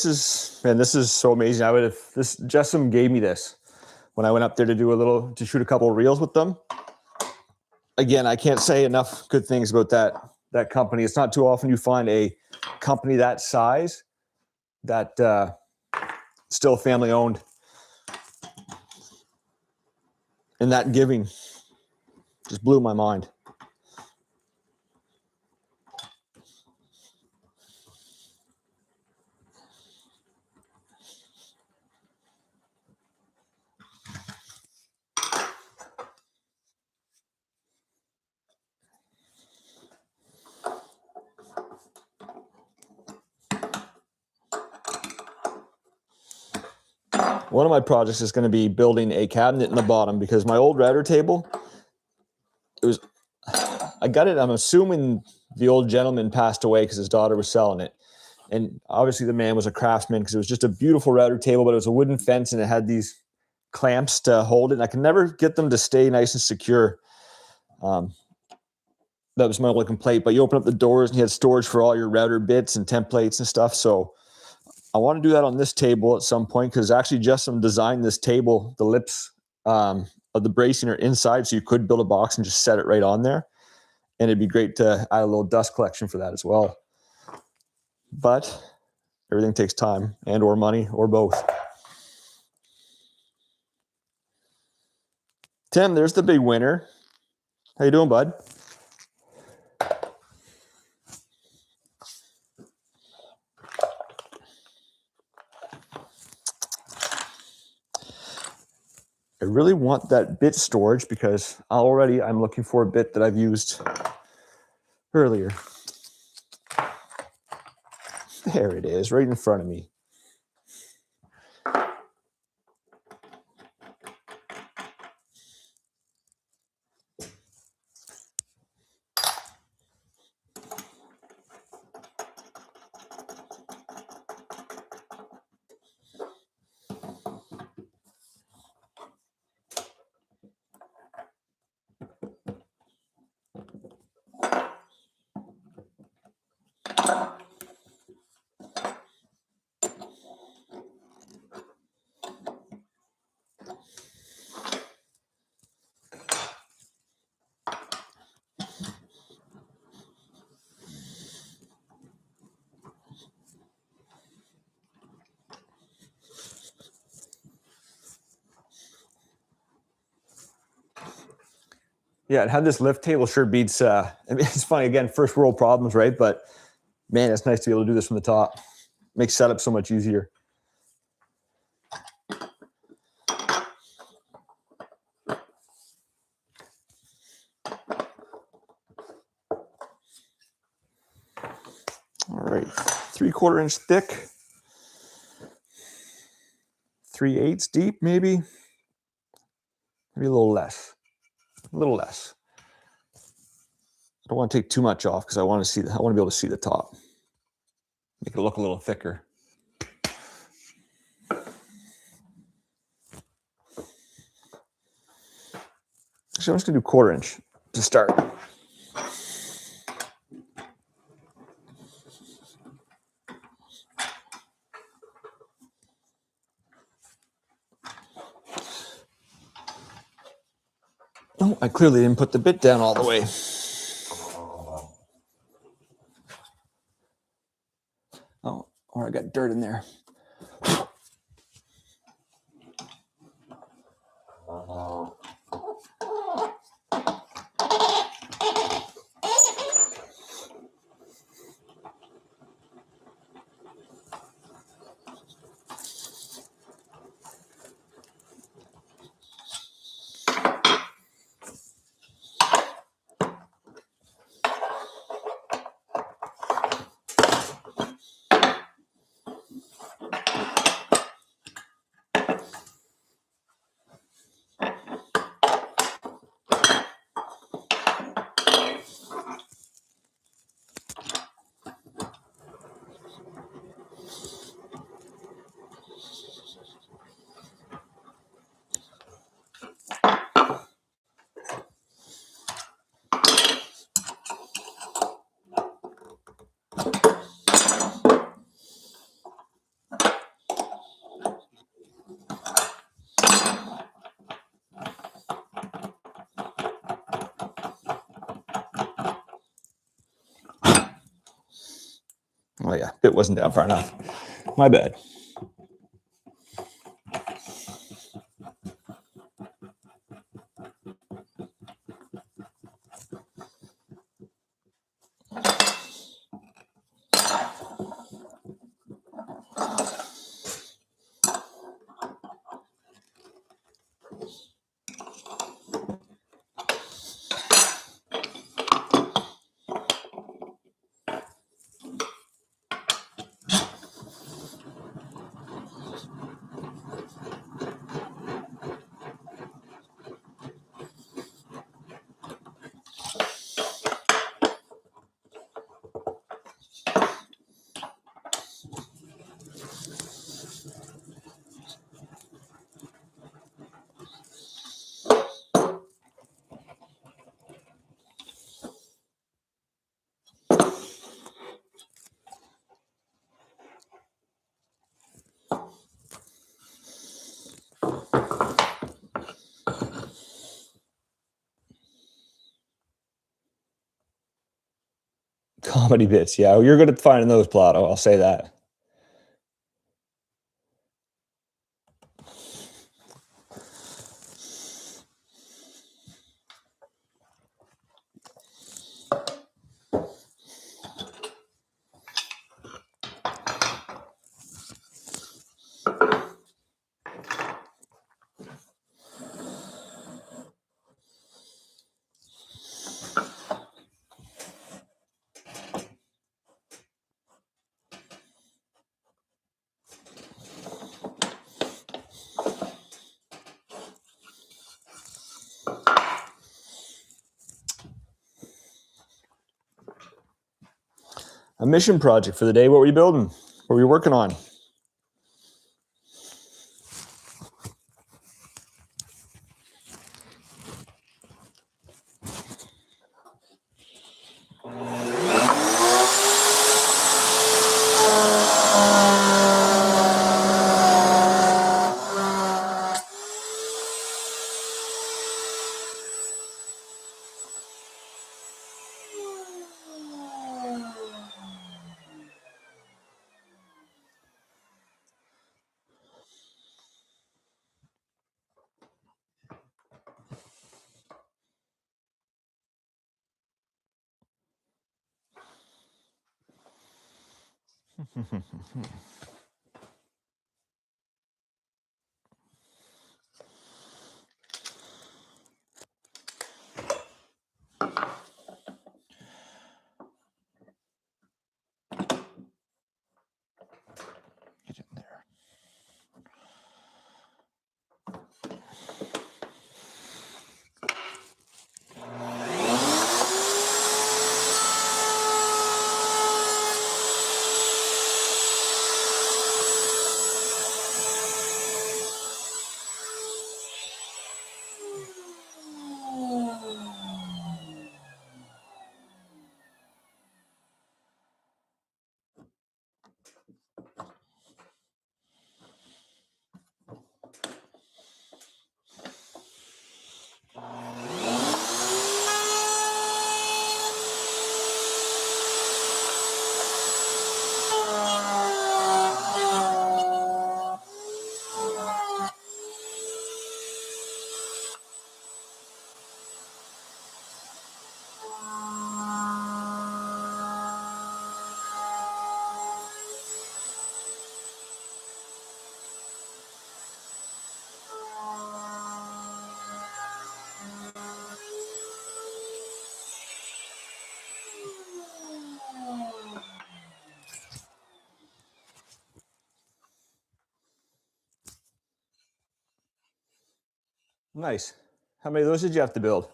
is so amazing. JessEm gave me this when I went up there to shoot a couple of reels with them. Again, I can't say enough good things about that company. It's not too often you find a company that size that still family owned and that giving. Just blew my mind. One of my projects is going to be building a cabinet in the bottom because my old router table, I got it. I'm assuming the old gentleman passed away because his daughter was selling it. And obviously the man was a craftsman because it was just a beautiful router table, but it was a wooden fence and it had these clamps to hold it. And I could never get them to stay nice and secure. That was my only complaint. But you open up the doors and you had storage for all your router bits and templates and stuff. So I want to do that on this table at some point because actually JessEm designed this table, the lips of the bracing are inside, so you could build a box and just set it right on there. And it'd be great to add a little dust collection for that as well. But everything takes time and or money or both. Tim, there's the big winner. How you doing, bud? I really want that bit storage because already I'm looking for a bit that I've used earlier. There it is, right in front of me. Yeah, and how this lift table sure beats, I mean, it's funny, again, first world problems, right? But man, it's nice to be able to do this from the top. Makes setup so much easier. All right, 3/4 inch thick, 3/8 deep, maybe a little less, a little less. I don't want to take too much off because I want to be able to see the top. Make it look a little thicker. Actually, I'm just gonna do 1/4 inch to start. Oh, I clearly didn't put the bit down all the way. Oh, or I got dirt in there. Oh yeah, bit wasn't down far enough. My bad. Comedy bits, yeah. You're good at finding those, Plato. I'll say that. A mission project for the day. What were you building? What were you working on? Get in there. Nice. How many of those did you have to build?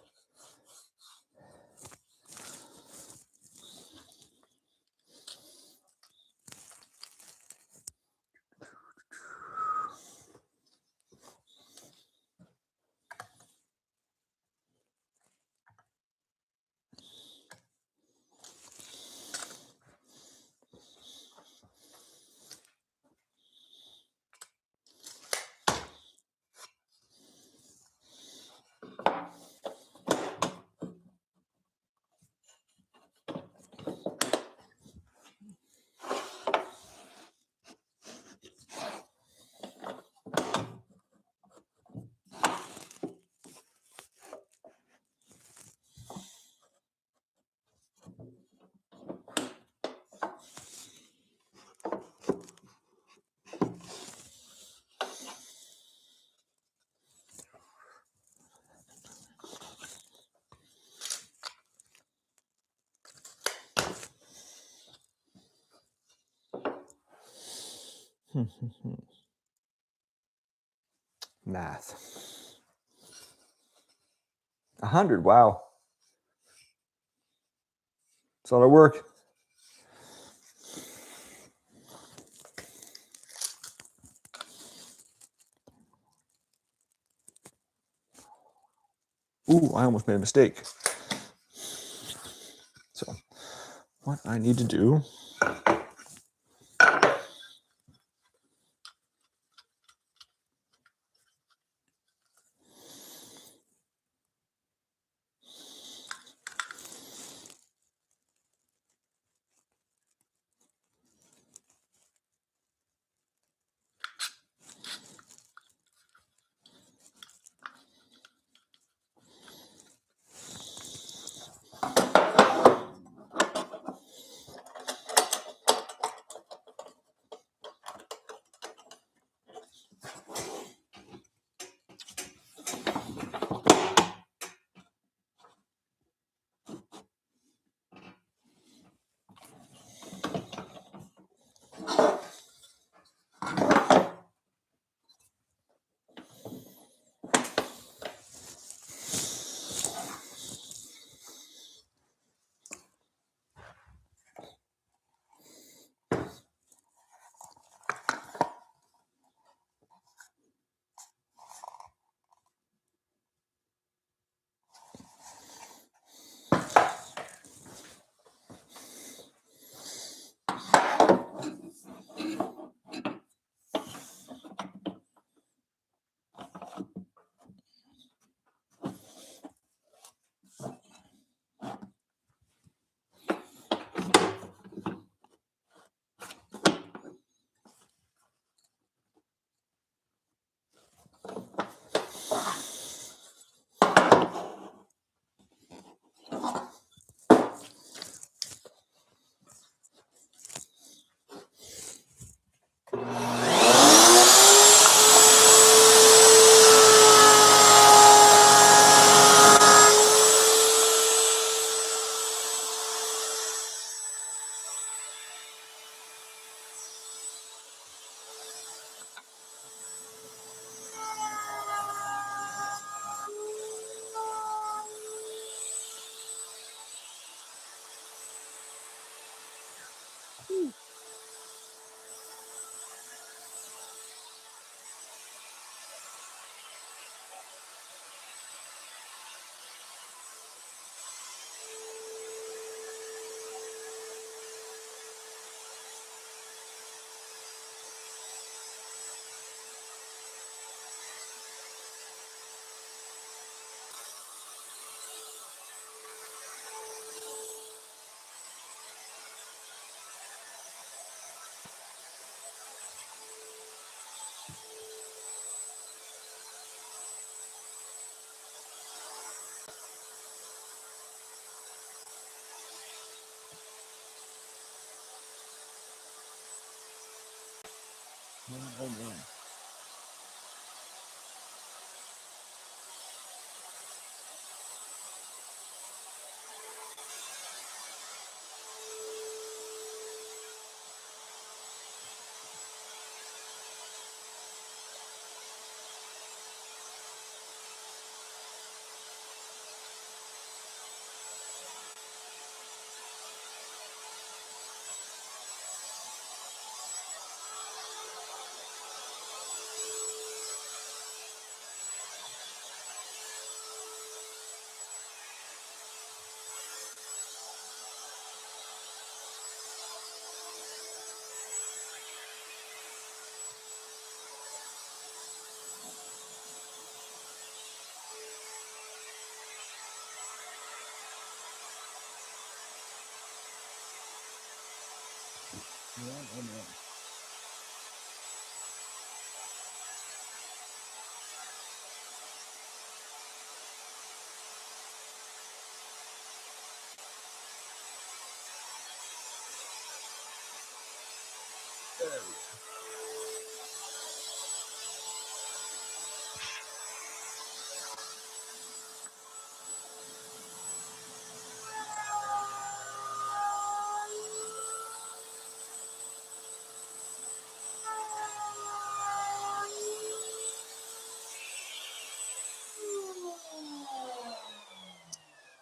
Math. 100, wow. It's a lot of work. Ooh, I almost made a mistake. So what I need to do Oh, man.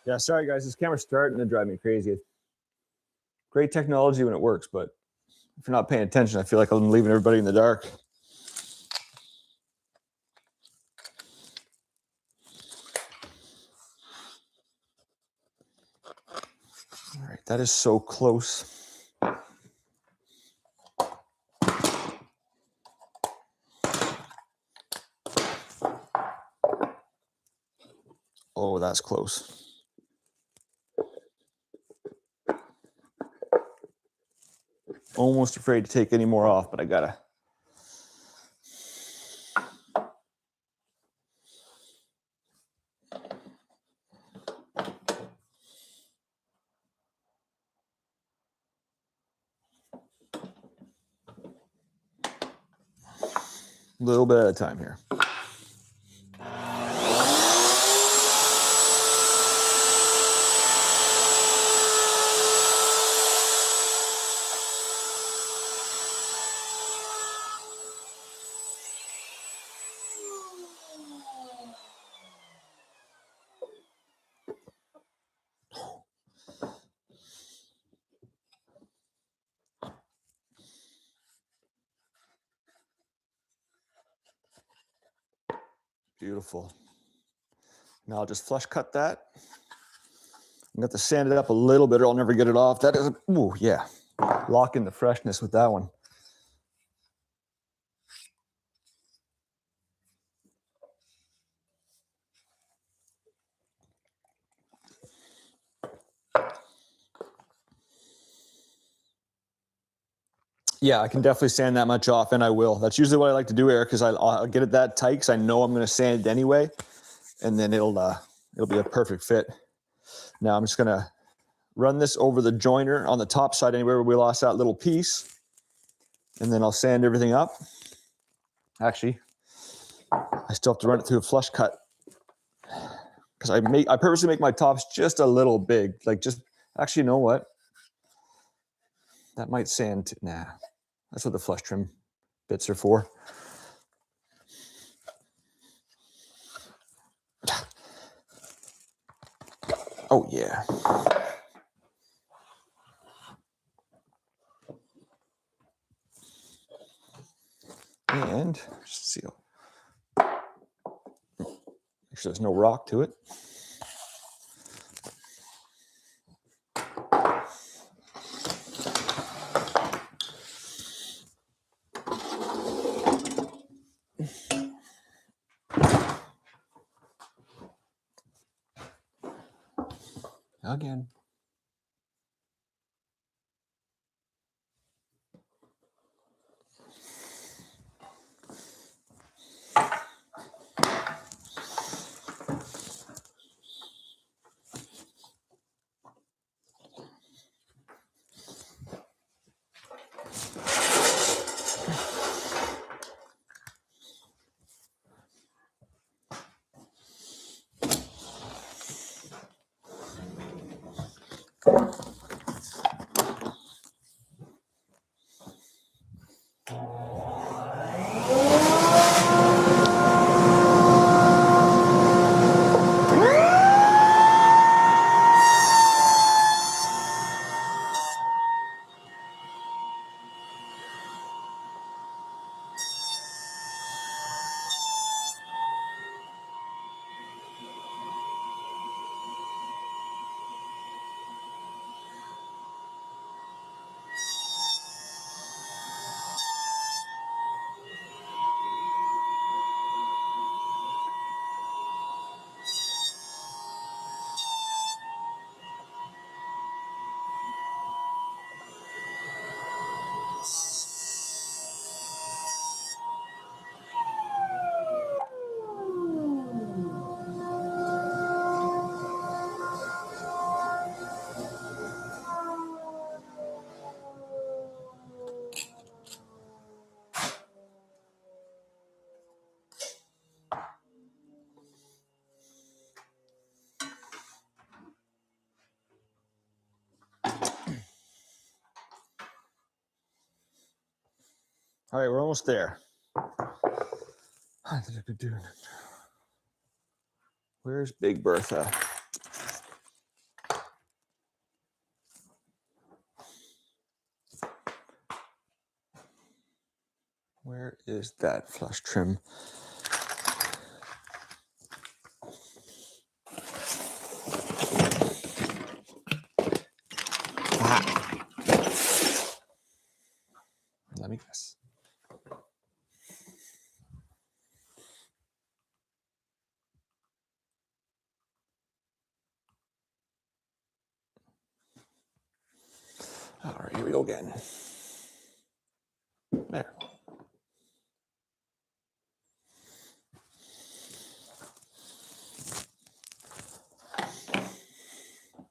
Yeah, sorry guys, this camera's starting to drive me crazy. Great technology when it works, but if you're not paying attention, I feel like I'm leaving everybody in the dark. All right, that is so close. Oh, that's close. Almost afraid to take any more off, but I gotta. A little bit at a time here. Beautiful. Now I'll just flush cut that. I'm going to have to sand it up a little bit or I'll never get it off. That is, ooh, yeah. Lock in the freshness with that one. Yeah, I can definitely sand that much off, and I will. That's usually what I like to do, Eric, because I'll get it that tight because I know I'm going to sand it anyway, and then it'll be a perfect fit. Now I'm just going to run this over the joiner on the top side anywhere where we lost that little piece, and then I'll sand everything up. Actually, I still have to run it through a flush cut because I purposely make my tops just a little big. Actually, you know what? That might sand. Nah, that's what the flush trim bits are for. Oh yeah. And just seal. Make sure there's no rock to it. Again. All right, we're almost there. Where's Big Bertha? Where is that flush trim? Ah. Let me guess. All right, here we go again. There.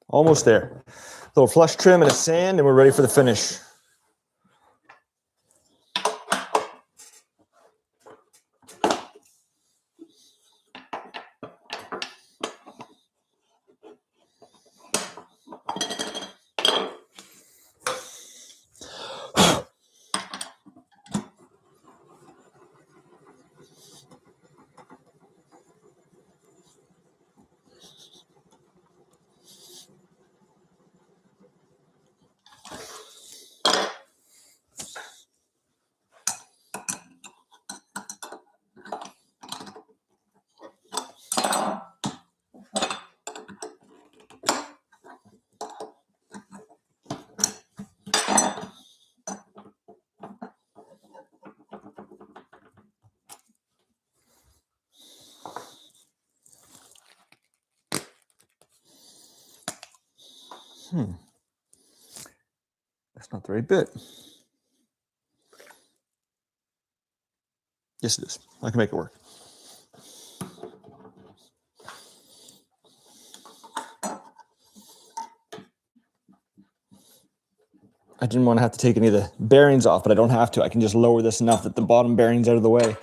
Almost there. Little flush trim and a sand, and we're ready for the finish. That's not the right bit. Yes, it is. I can make it work. I didn't want to have to take any of the bearings off, but I don't have to. I can just lower this enough that the bottom bearing's out of the way.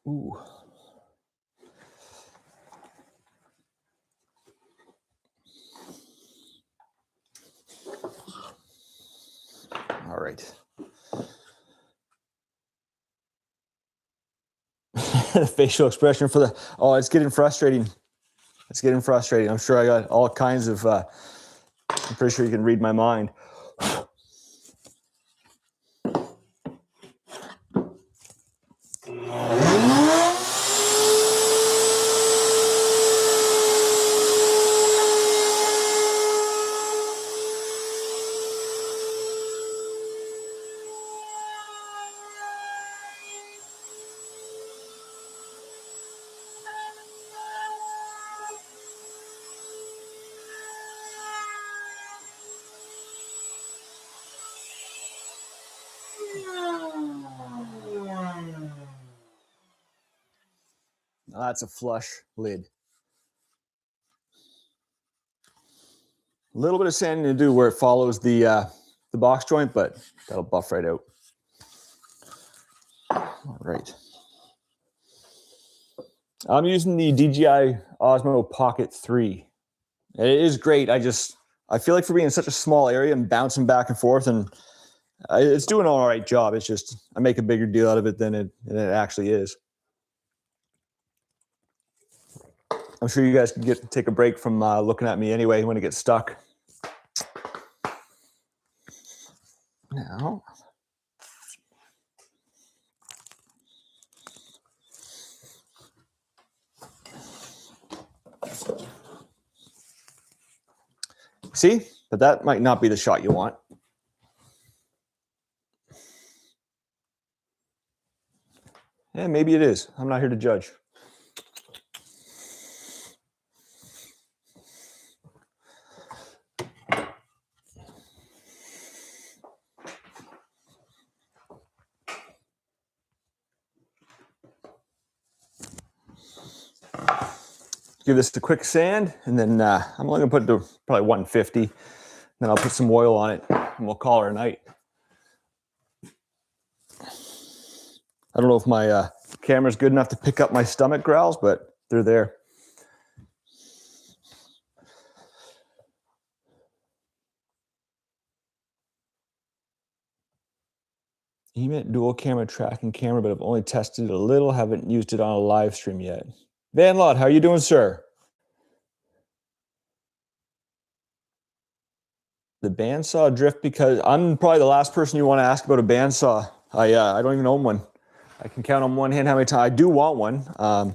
Ooh. All right. Facial expression for the, oh, it's getting frustrating. It's getting frustrating. I'm sure I got all kinds of, I'm pretty sure you can read my mind. Now that's a flush lid. A little bit of sanding to do where it follows the box joint, but that'll buff right out. All right. I'm using the DJI Osmo Pocket 3. It is great. I feel like for being in such a small area and bouncing back and forth, and it's doing an all right job. It's just I make a bigger deal out of it than it actually is. I'm sure you guys can take a break from looking at me anyway when it gets stuck. Now, see, but that might not be the shot you want. Yeah, maybe it is. I'm not here to judge. Give this a quick sand, and then I'm only gonna put it to probably 150. Then I'll put some oil on it, and we'll call her a night. I don't know if my camera's good enough to pick up my stomach growls, but they're there. EMIT dual camera tracking camera, but I've only tested it a little, haven't used it on a live stream yet. Van Lot, how are you doing, sir? The bandsaw drift, because I'm probably the last person you want to ask about a bandsaw. I don't even own one. I can count on one hand how many times I do want one.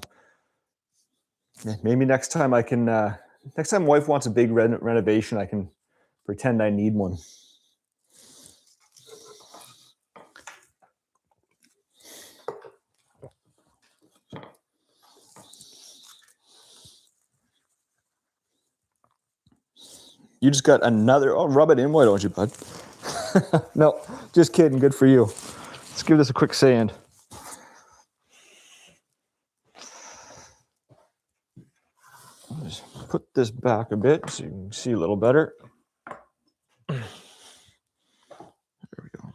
Maybe next time I can. Next time wife wants a big renovation, I can pretend I need one. You just got another. Oh, rub it in. Why don't you, bud? No, just kidding. Good for you. Let's give this a quick sand. Just put this back a bit so you can see a little better. There we go.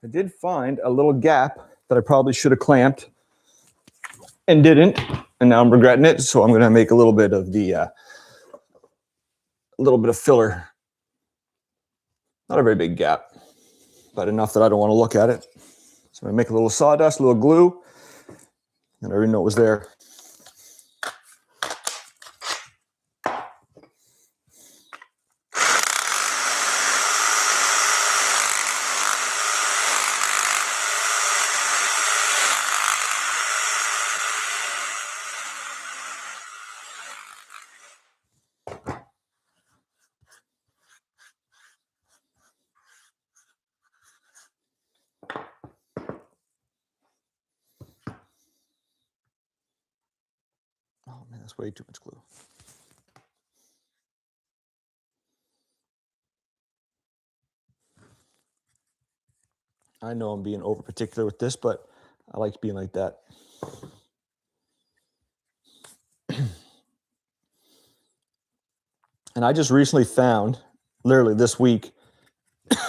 I did find a little gap that I probably should have clamped and didn't, and now I'm regretting it. So I'm going to make a little bit of filler. Not a very big gap, but enough that I don't want to look at it. So I'm going to make a little sawdust, a little glue, and I already know it was there. Oh man, that's way too much glue. I know I'm being over particular with this, but I like being like that. And I just recently found, literally this week,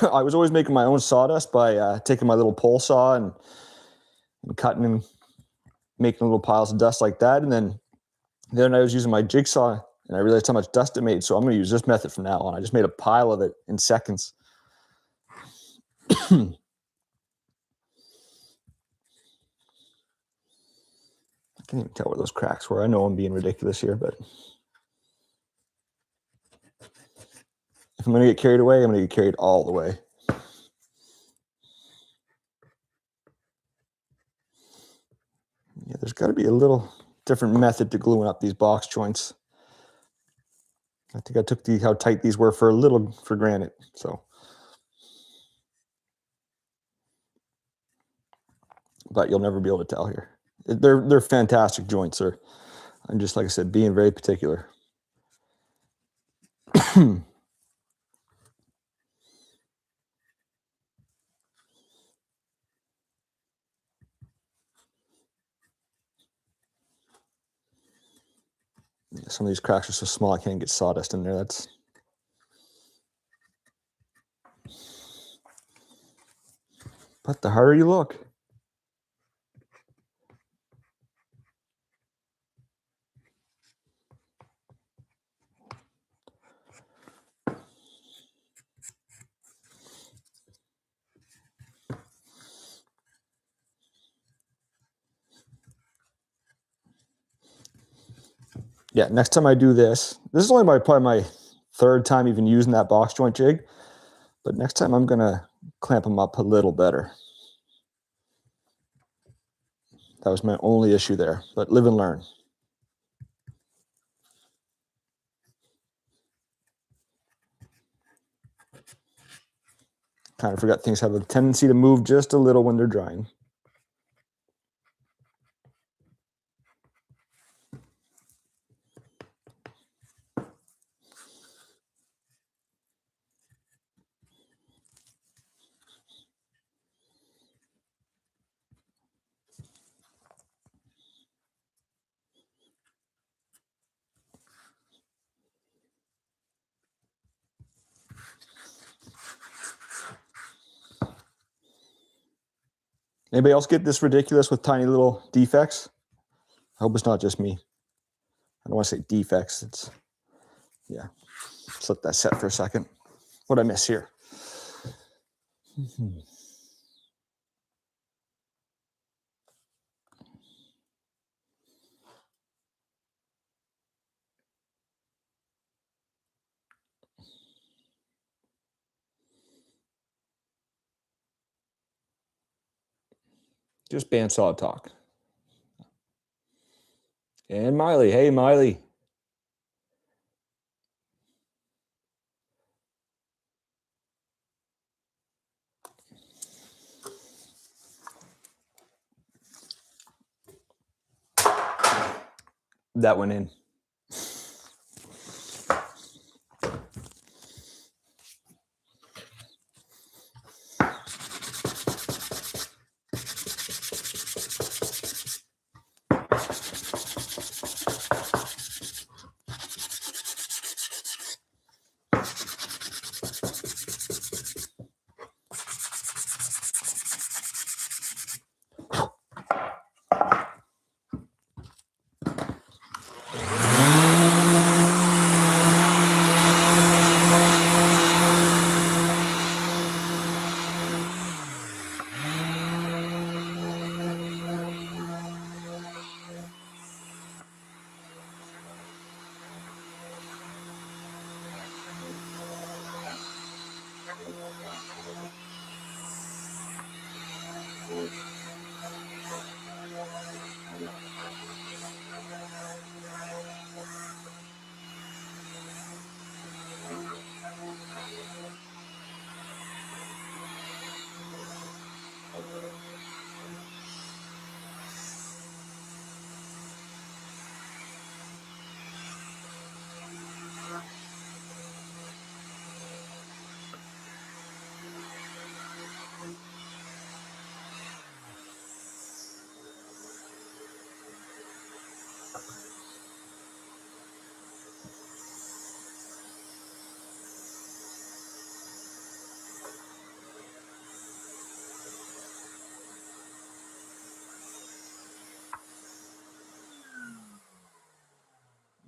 I was always making my own sawdust by taking my little pole saw and cutting and making little piles of dust like that. And then I was using my jigsaw and I realized how much dust it made. So I'm going to use this method from now on. I just made a pile of it in seconds. I can't even tell where those cracks were. I know I'm being ridiculous here, but if I'm going to get carried away, I'm going to get carried all the way. Yeah, there's got to be a little different method to gluing up these box joints. I think I took how tight these were for granted. So, but you'll never be able to tell here. They're fantastic joints, sir. I'm just, like I said, being very particular. Some of these cracks are so small I can't get sawdust in there. But the harder you look. Yeah, next time I do this is only probably my third time even using that box joint jig, but next time I'm going to clamp them up a little better. That was my only issue there, but live and learn. Kind of forgot things have a tendency to move just a little when they're drying. Anybody else get this ridiculous with tiny little defects? I hope it's not just me. I don't want to say defects. Yeah. Let's let that set for a second. What did I miss here? Just bandsaw talk. And Miley. Hey, Miley. That went in.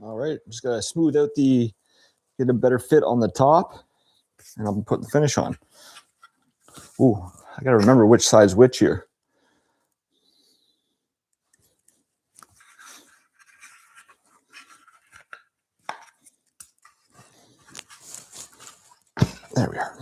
All right, just gotta smooth out get a better fit on the top, and I'll put the finish on. Ooh, I gotta remember which side's which here. There we are.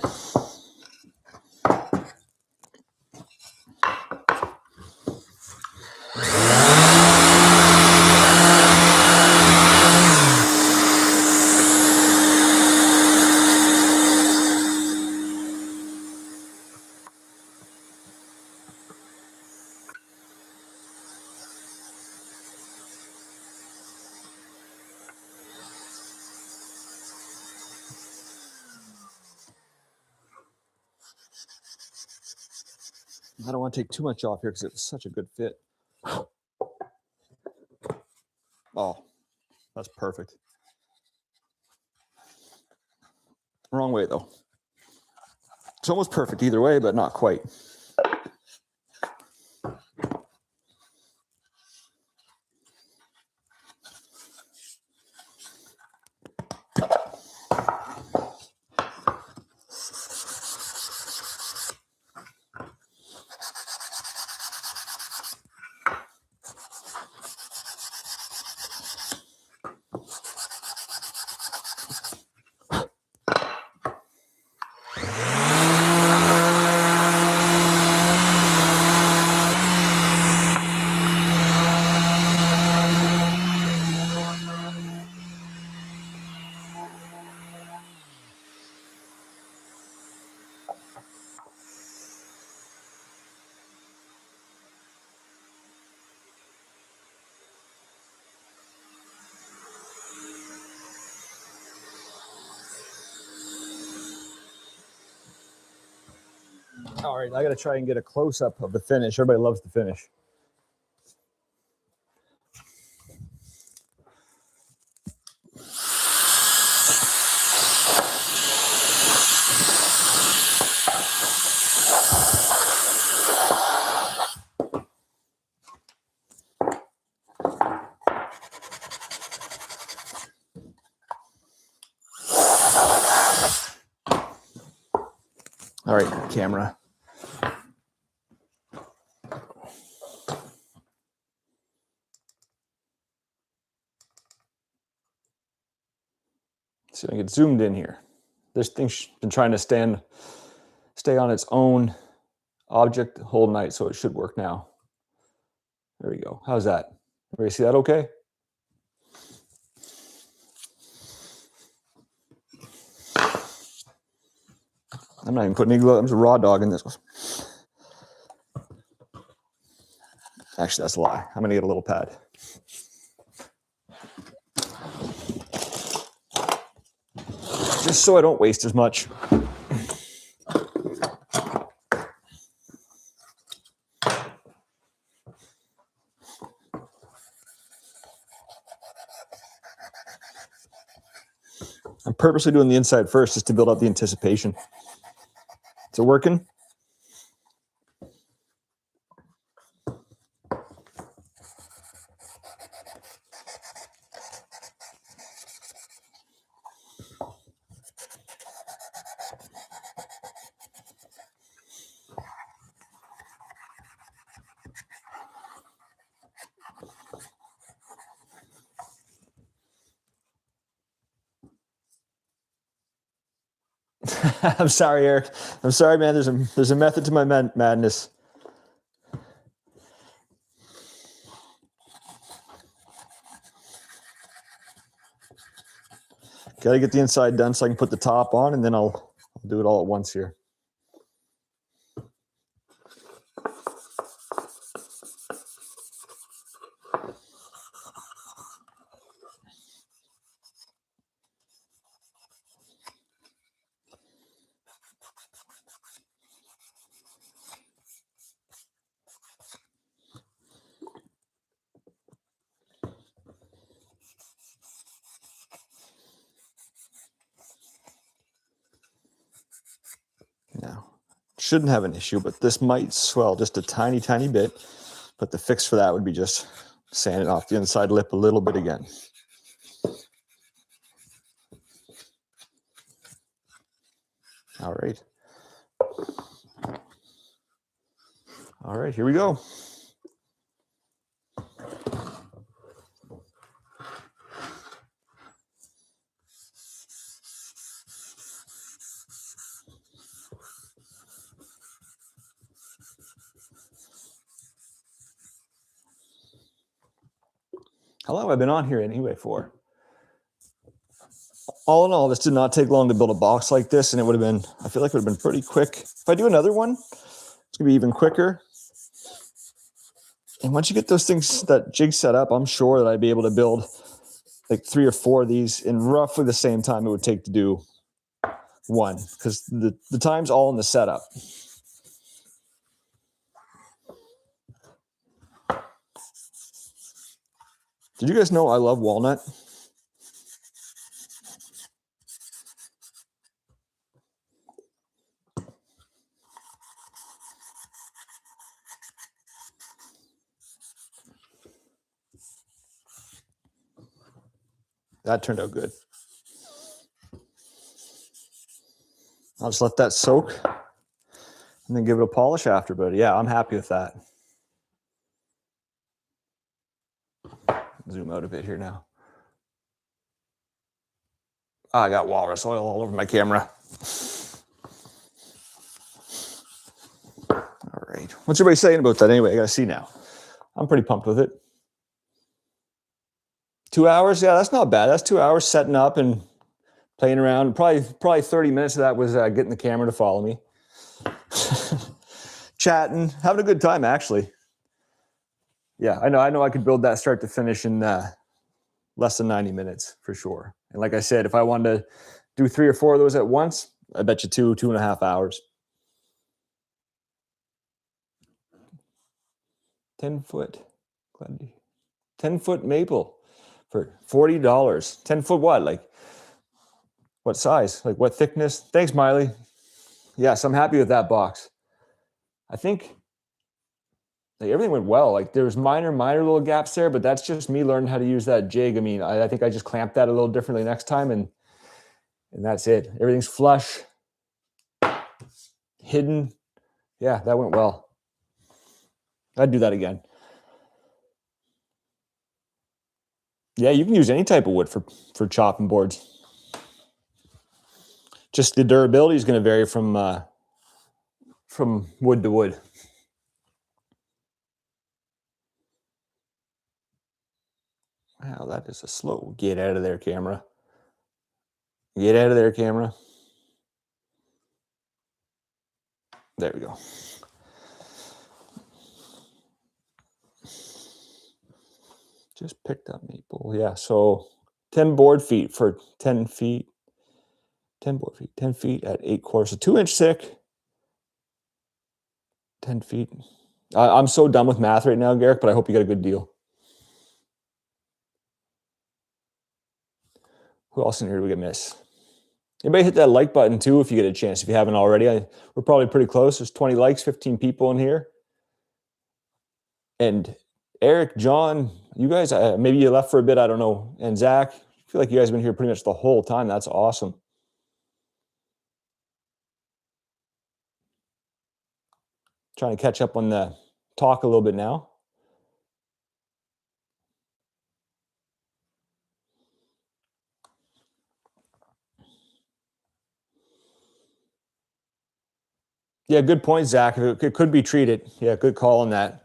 I don't want to take too much off here because it was such a good fit. Oh, that's perfect. Wrong way though. It's almost perfect either way, but not quite. All right, I got to try and get a close-up of the finish. Everybody loves the finish. All right, camera. See if I can get zoomed in here. This thing's been trying to stay on its own object the whole night, so it should work now. There we go. How's that? Everybody see that okay? I'm not even putting any glove. I'm just a raw dog in this. Actually, that's a lie. I'm gonna get a little pad. Just so I don't waste as much. I'm purposely doing the inside first just to build up the anticipation. Is it working? I'm sorry, Eric. I'm sorry, man. There's a method to my madness. Got to get the inside done so I can put the top on, and then I'll do it all at once here. Now, shouldn't have an issue, but this might swell just a tiny, tiny bit. But the fix for that would be just sanding off the inside lip a little bit again. All right. All right, here we go. How long have I been on here anyway for? All in all, this did not take long to build a box like this, and it would have been, I feel like it would have been pretty quick. If I do another one, it's gonna be even quicker. And once you get those things, that jig set up, I'm sure that I'd be able to build like 3 or 4 of these in roughly the same time it would take to do one, because the time's all in the setup. Did you guys know I love walnut? That turned out good. I'll just let that soak and then give it a polish after, but yeah, I'm happy with that. Zoom out a bit here now. Oh, I got walrus oil all over my camera. All right. What's everybody saying about that anyway? I gotta see now. I'm pretty pumped with it. 2 hours? Yeah, that's not bad. That's 2 hours setting up and playing around. Probably 30 minutes of that was getting the camera to follow me. Chatting, having a good time, actually. Yeah, I know I could build that start to finish in less than 90 minutes for sure. And like I said, if I wanted to do 3 or 4 of those at once, I bet you 2.5 hours. 10-foot maple for $40. 10-foot what? Like what size? Like what thickness? Thanks, Miley. Yes, I'm happy with that box. I think like everything went well. Like there's minor little gaps there, but that's just me learning how to use that jig. I mean, I think I just clamped that a little differently next time, and that's it. Everything's flush, hidden. Yeah, that went well. I'd do that again. Yeah, you can use any type of wood for chopping boards. Just the durability is going to vary from wood to wood. Wow, that is a slow. Get out of there, camera. Get out of there, camera. There we go. Just picked up maple. Yeah, so 10 board feet for 10 feet. 10 board feet, 10 feet at 8/4, so 2-inch thick. 10 feet. I'm so done with math right now, Garrick, but I hope you got a good deal. Who else in here do we get miss? Anybody hit that like button too if you get a chance, if you haven't already. We're probably pretty close. There's 20 likes, 15 people in here. And Eric, John, you guys, maybe you left for a bit, I don't know. And Zach, I feel like you guys have been here pretty much the whole time. That's awesome. Trying to catch up on the talk a little bit now. Yeah, good point, Zach. It could be treated. Yeah, good call on that.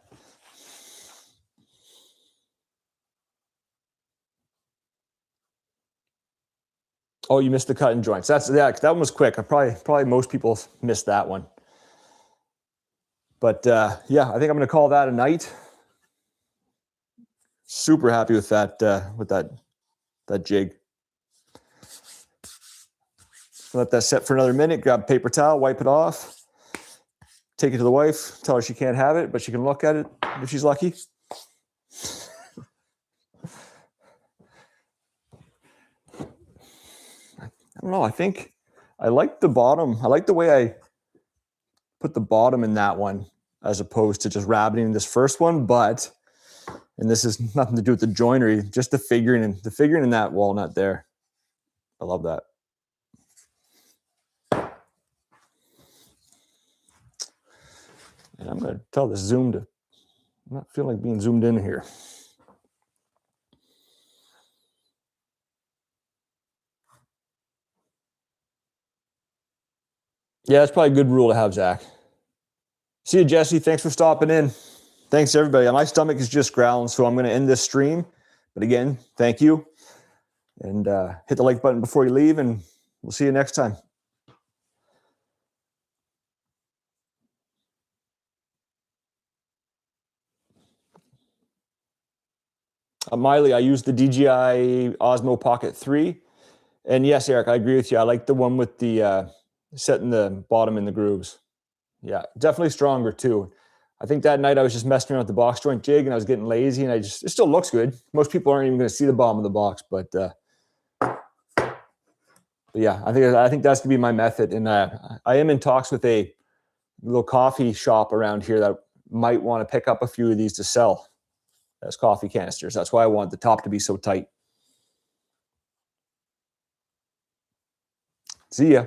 Oh, you missed the cut and joints. That one was quick. Probably most people missed that one. But yeah, I think I'm going to call that a night. Super happy with that jig. Let that set for another minute. Grab a paper towel, wipe it off. Take it to the wife. Tell her she can't have it, but she can look at it if she's lucky. I don't know. I think I like the bottom. I like the way I put the bottom in that one as opposed to just rabbiting this first one. But, and this has nothing to do with the joinery, just the figuring in that walnut there. I love that. And I'm going to tell this zoom to not feel like being zoomed in here. Yeah, that's probably a good rule to have, Zach. See you, Jesse. Thanks for stopping in. Thanks, everybody. My stomach is just growling, so I'm going to end this stream. But again, thank you. And hit the like button before you leave, and we'll see you next time. Miley, I used the DJI Osmo Pocket 3. And yes, Eric, I agree with you. I like the one with the setting the bottom in the grooves. Yeah, definitely stronger too. I think that night I was just messing around with the box joint jig and I was getting lazy, and it still looks good. Most people aren't even going to see the bottom of the box, but yeah, I think that's going to be my method. And I am in talks with a little coffee shop around here that might want to pick up a few of these to sell as coffee canisters. That's why I want the top to be so tight. See ya.